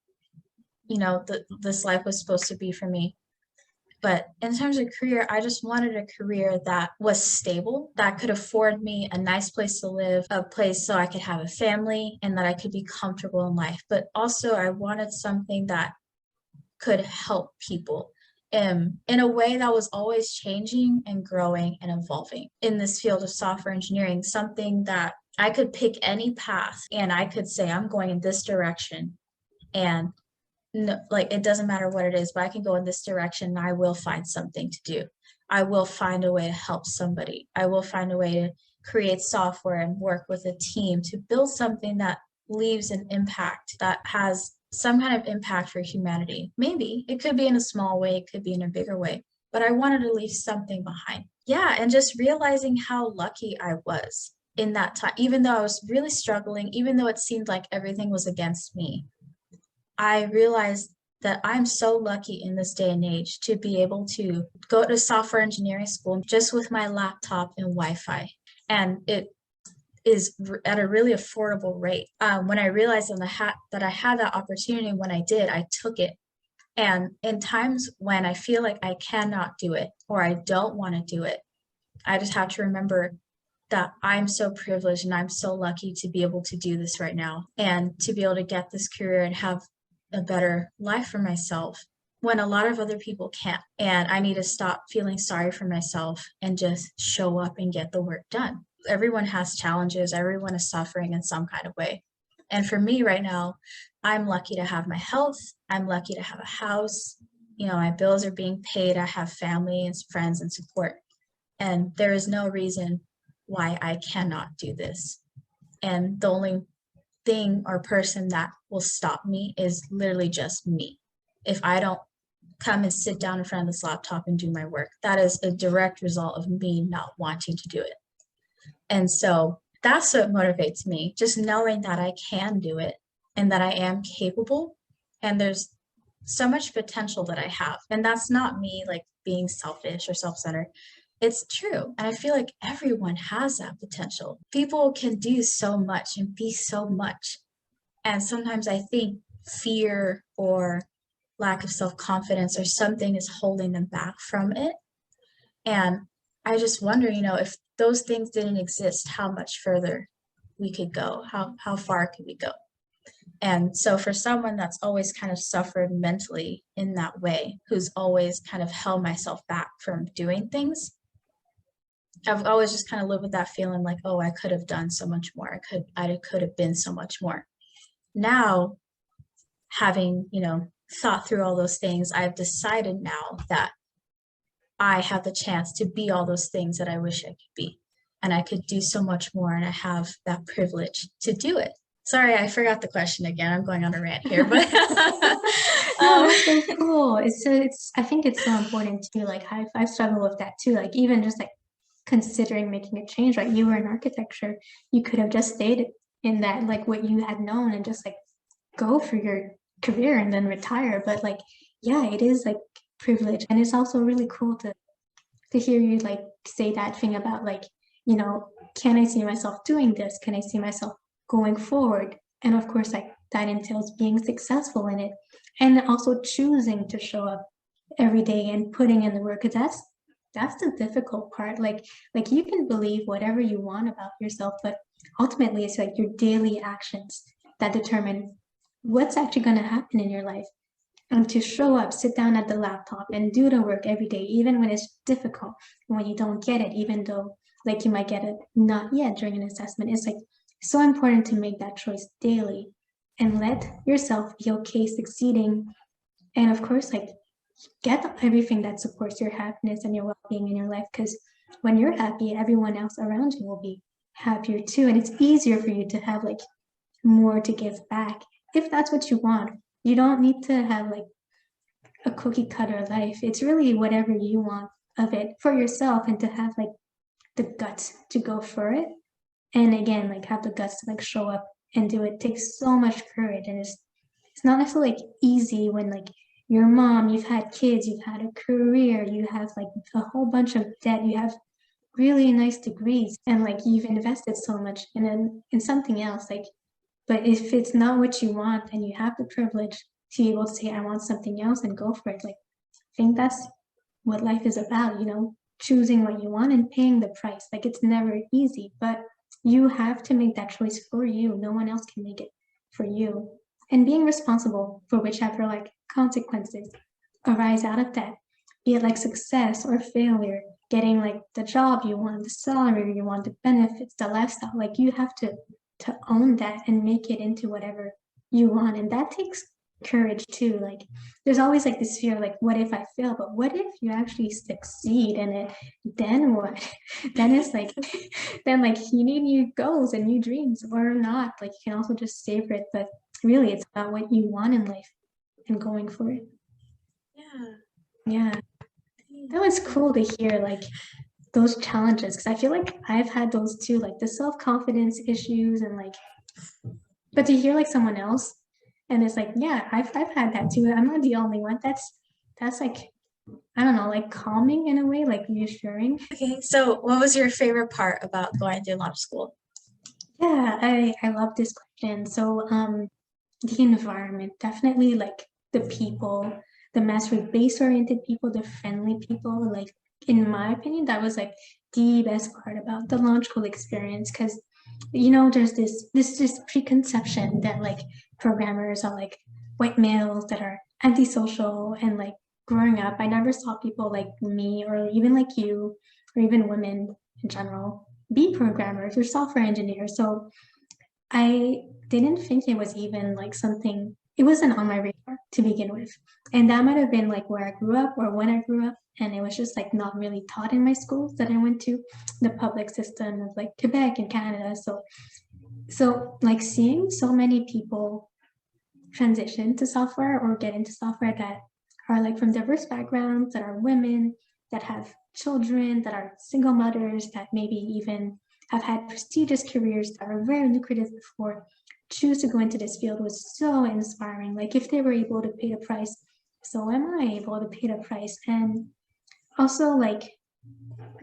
this life was supposed to be for me. But in terms of career, I just wanted a career that was stable, that could afford me a nice place to live, a place so I could have a family and that I could be comfortable in life. But also, I wanted something that could help people in a way that was always changing and growing and evolving. In this field of software engineering, something that I could pick any path and I could say, I'm going in this direction. And no, like it doesn't matter what it is, but I can go in this direction and I will find something to do. I will find a way to help somebody. I will find a way to create software and work with a team to build something that leaves an impact, that has some kind of impact for humanity. Maybe it could be in a small way, it could be in a bigger way, but I wanted to leave something behind. Yeah, and just realizing how lucky I was in that time, even though I was really struggling, even though it seemed like everything was against me. I realized that I'm so lucky in this day and age to be able to go to software engineering school just with my laptop and Wi-Fi. And it is at a really affordable rate. When I realized that I had that opportunity, when I did, I took it. And in times when I feel like I cannot do it or I don't want to do it, I just have to remember that I'm so privileged and I'm so lucky to be able to do this right now and to be able to get this career and have a better life for myself when a lot of other people can't. And I need to stop feeling sorry for myself and just show up and get the work done. Everyone has challenges, everyone is suffering in some kind of way. And for me right now, I'm lucky to have my health, I'm lucky to have a house, my bills are being paid, I have family and friends and support. And there is no reason why I cannot do this. And the only thing or person that will stop me is literally just me. If I don't come and sit down in front of this laptop and do my work, that is a direct result of me not wanting to do it. And so that's what motivates me, just knowing that I can do it and that I am capable. And there's so much potential that I have. And that's not me like being selfish or self-centered. It's true. And I feel like everyone has that potential. People can do so much and be so much. And sometimes I think fear or lack of self-confidence or something is holding them back from it. And I just wonder, if those things didn't exist, how much further we could go, how far could we go? And so for someone that's always kind of suffered mentally in that way, who's always kind of held myself back from doing things, I've always just kind of lived with that feeling like, oh, I could have done so much more. I could have been so much more. Now, having, thought through all those things, I've decided now that I have the chance to be all those things that I wish I could be. And I could do so much more, and I have that privilege to do it. Sorry, I forgot the question again. I'm going on a rant here, but No, that's so cool. I think it's so important too. Like I've struggled with that too. Like even just like considering making a change, right? You were in architecture, you could have just stayed in that, like what you had known, and just like go for your career and then retire. But like, yeah, it is like privilege. And it's also really cool to hear you like say that thing about like, can I see myself doing this? Can I see myself going forward? And of course, like that entails being successful in it and also choosing to show up every day and putting in the work. Because that's the difficult part. Like you can believe whatever you want about yourself, but ultimately it's like your daily actions that determine what's actually going to happen in your life. And to show up, sit down at the laptop and do the work every day, even when it's difficult, when you don't get it, even though like you might get it not yet during an assessment. It's like so important to make that choice daily and let yourself be okay succeeding. And of course, like get everything that supports your happiness and your well-being in your life, because when you're happy, everyone else around you will be happier too. And it's easier for you to have like more to give back if that's what you want. You don't need to have like a cookie cutter life. It's really whatever you want of it for yourself, and to have like the guts to go for it. And again, like have the guts to like show up and do it takes so much courage. And it's not necessarily like easy when like your mom, you've had kids, you've had a career, you have like a whole bunch of debt, you have really nice degrees, and like you've invested so much in something else. Like, but if it's not what you want and you have the privilege to be able to say, I want something else and go for it, like I think that's what life is about, choosing what you want and paying the price. Like it's never easy, but you have to make that choice for you. No one else can make it for you. And being responsible for whichever like consequences arise out of that, be it like success or failure, getting like the job you want, the salary you want, the benefits, the lifestyle. Like you have to own that and make it into whatever you want. And that takes courage too. Like there's always like this fear, like what if I fail? But what if you actually succeed in it? Then what? Then it's like then like you need new goals and new dreams, or not. Like you can also just savor it. But really it's about what you want in life and going for it. yeah. Yeah. That was cool to hear like those challenges, because I feel like I've had those too, like the self-confidence issues and like, but to hear like someone else And it's like, yeah, I've had that too. I'm not the only one. That's like, I don't know, like calming in a way, like reassuring. Okay, so what was your favorite part about going to law school? Yeah, I love this question. So, the environment, definitely like the people, the mastery base oriented people, the friendly people. Like in my opinion, that was like the best part about the launch school experience because there's this preconception that like programmers are like white males that are antisocial and like growing up, I never saw people like me or even like you or even women in general be programmers or software engineers. So I didn't think it was even like something, it wasn't on my radar to begin with. And that might have been like where I grew up or when I grew up. And it was just like not really taught in my schools that I went to, the public system of like Quebec and Canada. So like seeing so many people transition to software or get into software that are like from diverse backgrounds, that are women, that have children, that are single mothers, that maybe even have had prestigious careers that are very lucrative before, choose to go into this field was so inspiring. Like if they were able to pay the price, so am I able to pay the price? And also like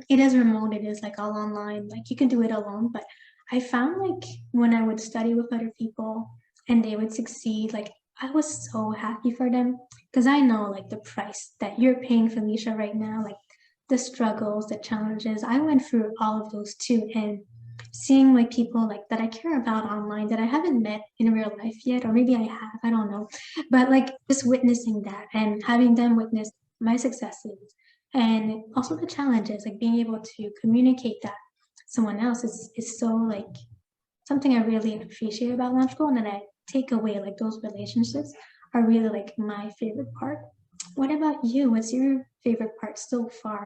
it is remote, it is like all online, like you can do it alone. But I found like when I would study with other people and they would succeed, like I was so happy for them because I know like the price that you're paying, Felicia, right now, like the struggles, the challenges. I went through all of those too. And seeing like people like that I care about online that I haven't met in real life yet, or maybe I have, I don't know. But like just witnessing that and having them witness my successes and also the challenges, like being able to communicate that to someone else is so like something I really appreciate about launch school, and then I take away like those relationships are really like my favorite part. What about you? What's your favorite part so far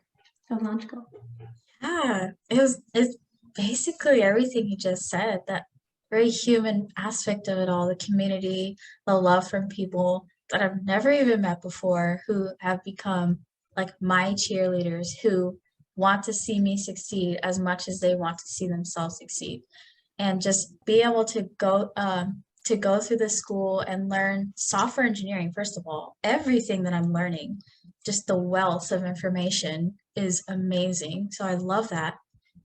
of launch school? Yeah, it's basically everything you just said, that very human aspect of it all, the community, the love from people that I've never even met before who have become like my cheerleaders who want to see me succeed as much as they want to see themselves succeed. And just be able to go through the school and learn software engineering, first of all, everything that I'm learning, just the wealth of information is amazing. So I love that.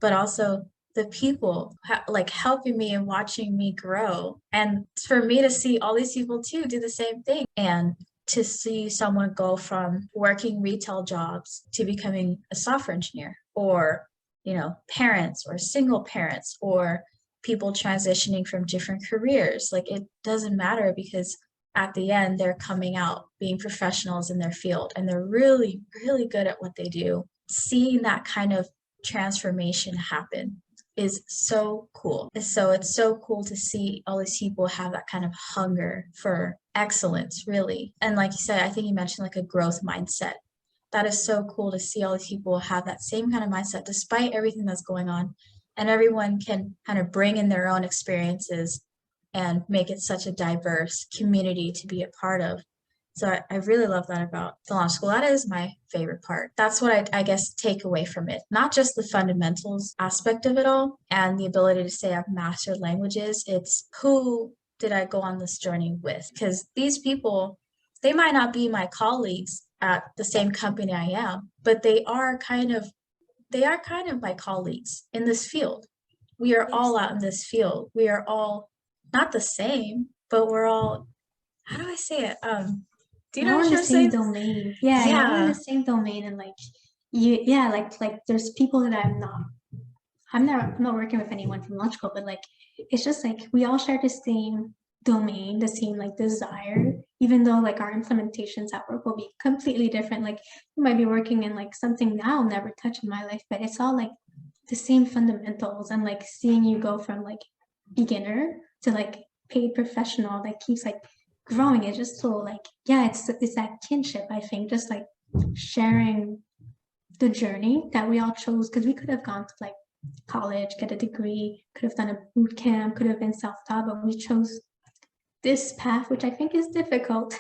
But also the people like helping me and watching me grow. And for me to see all these people too do the same thing and to see someone go from working retail jobs to becoming a software engineer or, parents or single parents or people transitioning from different careers. Like it doesn't matter because at the end they're coming out being professionals in their field and they're really, really good at what they do. Seeing that kind of transformation happen is so cool. So it's so cool to see all these people have that kind of hunger for excellence, really. And like you said, I think you mentioned like a growth mindset. That is so cool to see all these people have that same kind of mindset despite everything that's going on. And everyone can kind of bring in their own experiences and make it such a diverse community to be a part of. So I really love that about the launch school. That is my favorite part. That's what I guess take away from it. Not just the fundamentals aspect of it all and the ability to say I've mastered languages. It's who did I go on this journey with? Because these people, they might not be my colleagues at the same company I am, but they are kind of my colleagues in this field. We are all Yes. out in this field. We are all not the same, but we're all, how do I say it? Do you know Y'all what in I'm the trying to say? same domain. Yeah, y'all in the Yeah. same domain and like you yeah, like there's people that I'm not working with anyone from launch school, but like it's just like we all share the same domain, the same like desire, even though like our implementations at work will be completely different. Like you might be working in like something that I'll never touch in my life, but it's all like the same fundamentals and like seeing you go from like beginner to like paid professional that keeps like growing is just so like yeah, it's that kinship, I think, just like sharing the journey that we all chose because we could have gone to like college, get a degree, could have done a boot camp, could have been self-taught, but we chose this path, which I think is difficult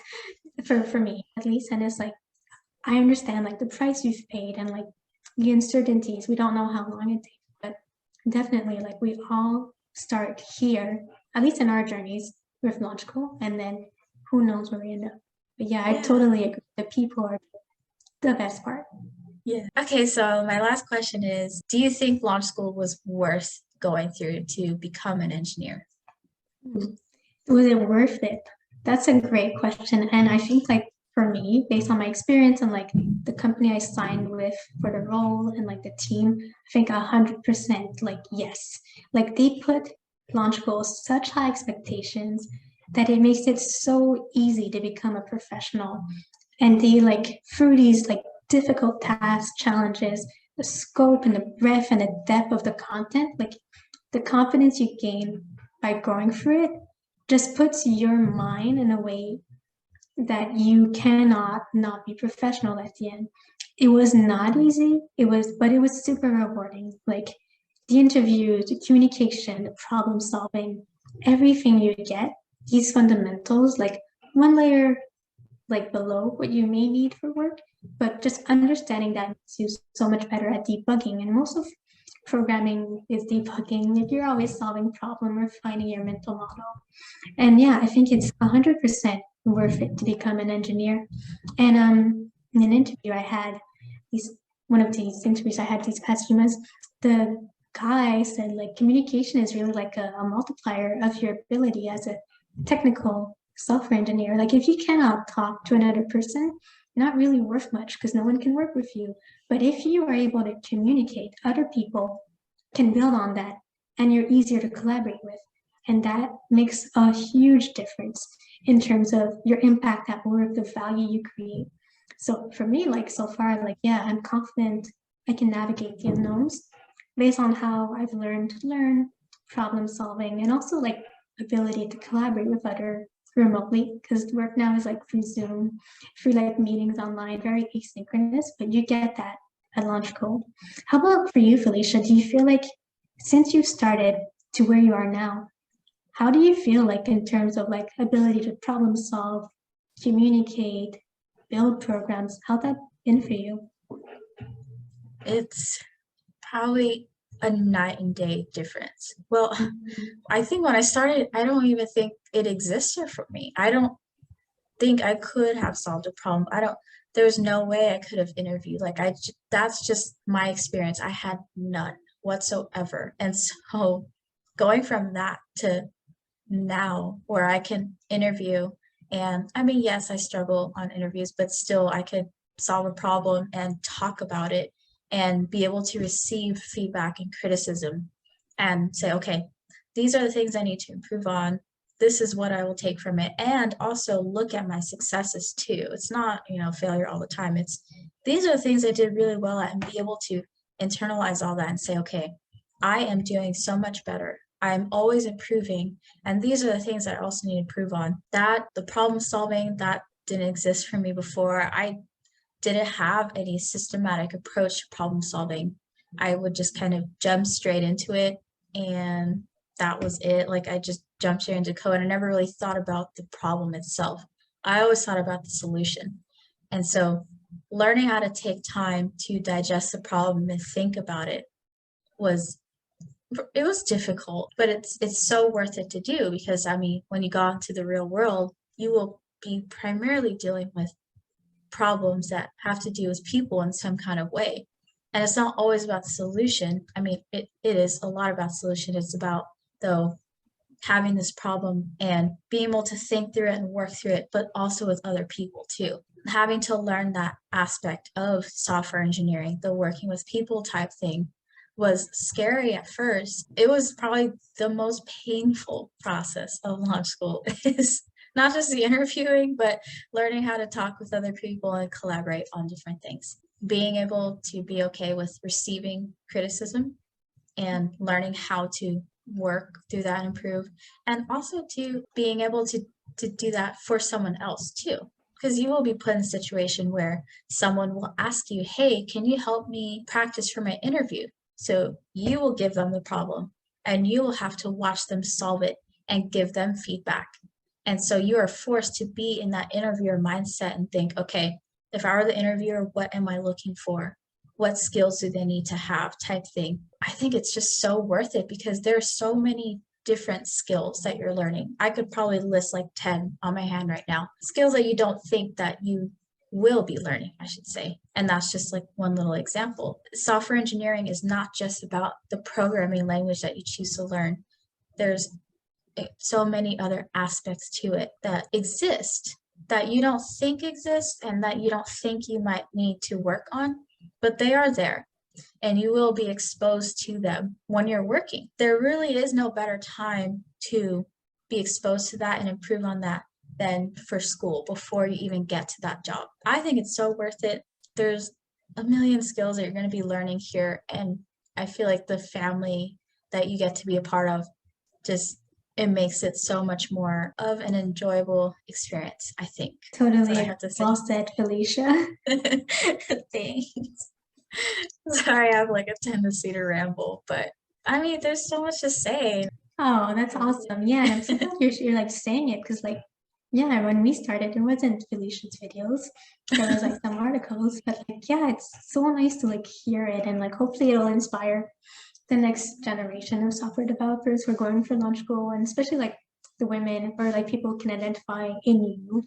for me at least. And it's like I understand like the price you've paid and like the uncertainties. We don't know how long it takes, but definitely like we all start here, at least in our journeys with launch school, and then who knows where we end up. But yeah, I Yeah. totally agree. The people are the best part. Yeah. Okay, so my last question is, do you think launch school was worth going through to become an engineer? Mm. Was it worth it? That's a great question. And I think like for me, based on my experience and like the company I signed with for the role and like the team, I think 100% like yes. Like they put launch goals such high expectations that it makes it so easy to become a professional. And they like through these like difficult tasks, challenges, the scope and the breadth and the depth of the content, like the confidence you gain by going through it just puts your mind in a way that you cannot not be professional at the end. It was not easy. But it was super rewarding. Like the interviews, the communication, the problem solving, everything you get, these fundamentals, like one layer like below what you may need for work, but just understanding that makes you so much better at debugging. And most of programming is debugging. Like you're always solving problem or finding your mental model. And yeah, I think it's 100% worth it to become an engineer. And in an interview I had these one of these interviews I had these past few months, the guy said like communication is really like a multiplier of your ability as a technical software engineer. Like if you cannot talk to another person, you're not really worth much because no one can work with you. But if you are able to communicate, other people can build on that and you're easier to collaborate with. And that makes a huge difference in terms of your impact at work, the value you create. So for me, like so far, like, yeah, I'm confident I can navigate the unknowns based on how I've learned to learn problem solving and also like ability to collaborate with other remotely because work now is like through Zoom, through like meetings online, very asynchronous, but you get that at launch code. How about for you, Felicia? Do you feel like since you started to where you are now, how do you feel like in terms of like ability to problem solve, communicate, build programs? How's that been for you? It's probably a night and day difference. Well, I think when I started, I don't even think it existed for me. I don't think I could have solved a problem. There's no way I could have interviewed. That's just my experience. I had none whatsoever. And so going from that to now where I can interview, and I mean, yes, I struggle on interviews, but still I could solve a problem and talk about it and be able to receive feedback and criticism and say, okay, these are the things I need to improve on. This is what I will take from it. And also look at my successes too. It's not, failure all the time. It's these are the things I did really well at and be able to internalize all that and say, okay, I am doing so much better. I'm always improving. And these are the things I also need to improve on. That the problem solving that didn't exist for me before. I didn't have any systematic approach to problem solving. I would just kind of jump straight into it and that was it. Like I just jumped straight into code. I never really thought about the problem itself. I always thought about the solution. And so learning how to take time to digest the problem and think about was it was difficult, but it's so worth it to do because I mean, when you go into the real world, you will be primarily dealing with problems that have to do with people in some kind of way. And it's not always about the solution. I mean, it is a lot about solution. It's about though having this problem and being able to think through it and work through it, but also with other people too. Having to learn that aspect of software engineering, the working with people type thing, was scary at first. It was probably the most painful process of launch school is not just the interviewing, but learning how to talk with other people and collaborate on different things. Being able to be okay with receiving criticism and learning how to work through that and improve, and also to being able to do that for someone else too. Because you will be put in a situation where someone will ask you, hey, can you help me practice for my interview? So you will give them the problem and you will have to watch them solve it and give them feedback. And so you are forced to be in that interviewer mindset and think, okay, if I were the interviewer, what am I looking for? What skills do they need to have type thing. I think it's just so worth it because there's so many different skills that you're learning. I could probably list like 10 on my hand right now. Skills that you don't think that you will be learning, I should say. And that's just like one little example. Software engineering is not just about the programming language that you choose to learn. There's so many other aspects to it that exist that you don't think exist and that you don't think you might need to work on, but they are there and you will be exposed to them when you're working. There really is no better time to be exposed to that and improve on that than for school before you even get to that job. I think it's so worth it. There's a million skills that you're going to be learning here, and I feel like the family that you get to be a part of just it makes it so much more of an enjoyable experience, I think. That's what I Totally. have to say. Well said, Felicia. Thanks. Sorry, I have like a tendency to ramble, but I mean, there's so much to say. Oh, that's awesome. Yeah, and I'm so glad you're like saying it because like yeah, when we started, it wasn't Felicia's videos. There was like some articles, but like yeah, it's so nice to like hear it and like hopefully it'll inspire the next generation of software developers who are going for launch school, and especially like the women or like people who can identify in you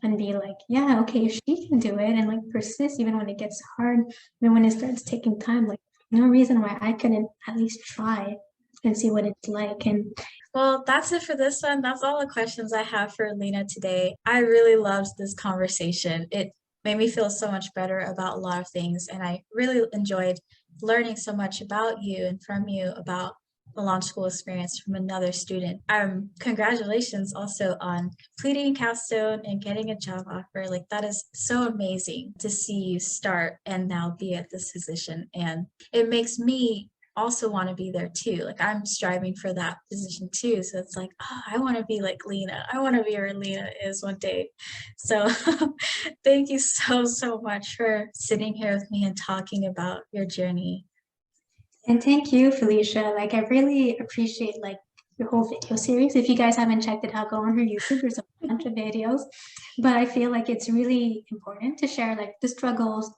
and be like, yeah, okay, if she can do it and like persist even when it gets hard, even when it starts taking time, like no reason why I couldn't at least try and see what it's like. And well, that's it for this one. That's all the questions I have for Leena today. I really loved this conversation. It made me feel so much better about a lot of things, and I really enjoyed learning so much about you and from you about the launch school experience from another student. Congratulations also on completing Capstone and getting a job offer. Like that is so amazing to see you start and now be at this position. And it makes me also want to be there too. Like I'm striving for that position too. So it's like, oh, I want to be like Leena. I want to be where Leena is one day. So thank you so much for sitting here with me and talking about your journey. And thank you, Felicia. Like, I really appreciate like your whole video series. If you guys haven't checked it out, go on her YouTube. There's a bunch of videos. But I feel like it's really important to share like the struggles,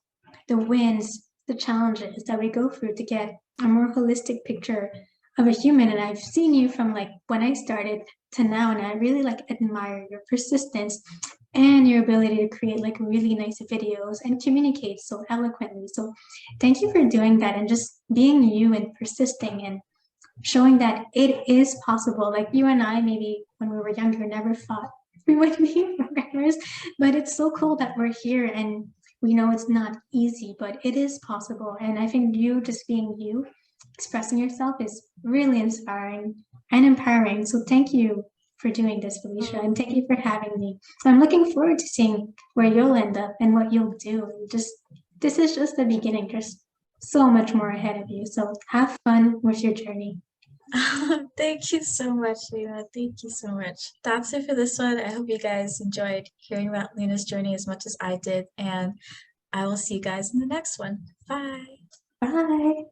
the wins, the challenges that we go through to get a more holistic picture of a human. And I've seen you from like when I started to now, and I really like admire your persistence and your ability to create like really nice videos and communicate so eloquently. So thank you for doing that and just being you and persisting and showing that it is possible. Like you and I, maybe when we were younger, never thought we would be programmers, but it's so cool that we're here and we know it's not easy, but it is possible. And I think you just being you, expressing yourself is really inspiring and empowering. So thank you for doing this, Felicia, and thank you for having me. So I'm looking forward to seeing where you'll end up and what you'll do. And just this is just the beginning. There's so much more ahead of you. So have fun with your journey. Thank you so much, Leena. Thank you so much. That's it for this one. I hope you guys enjoyed hearing about Leena's journey as much as I did, and I will see you guys in the next one. Bye. Bye.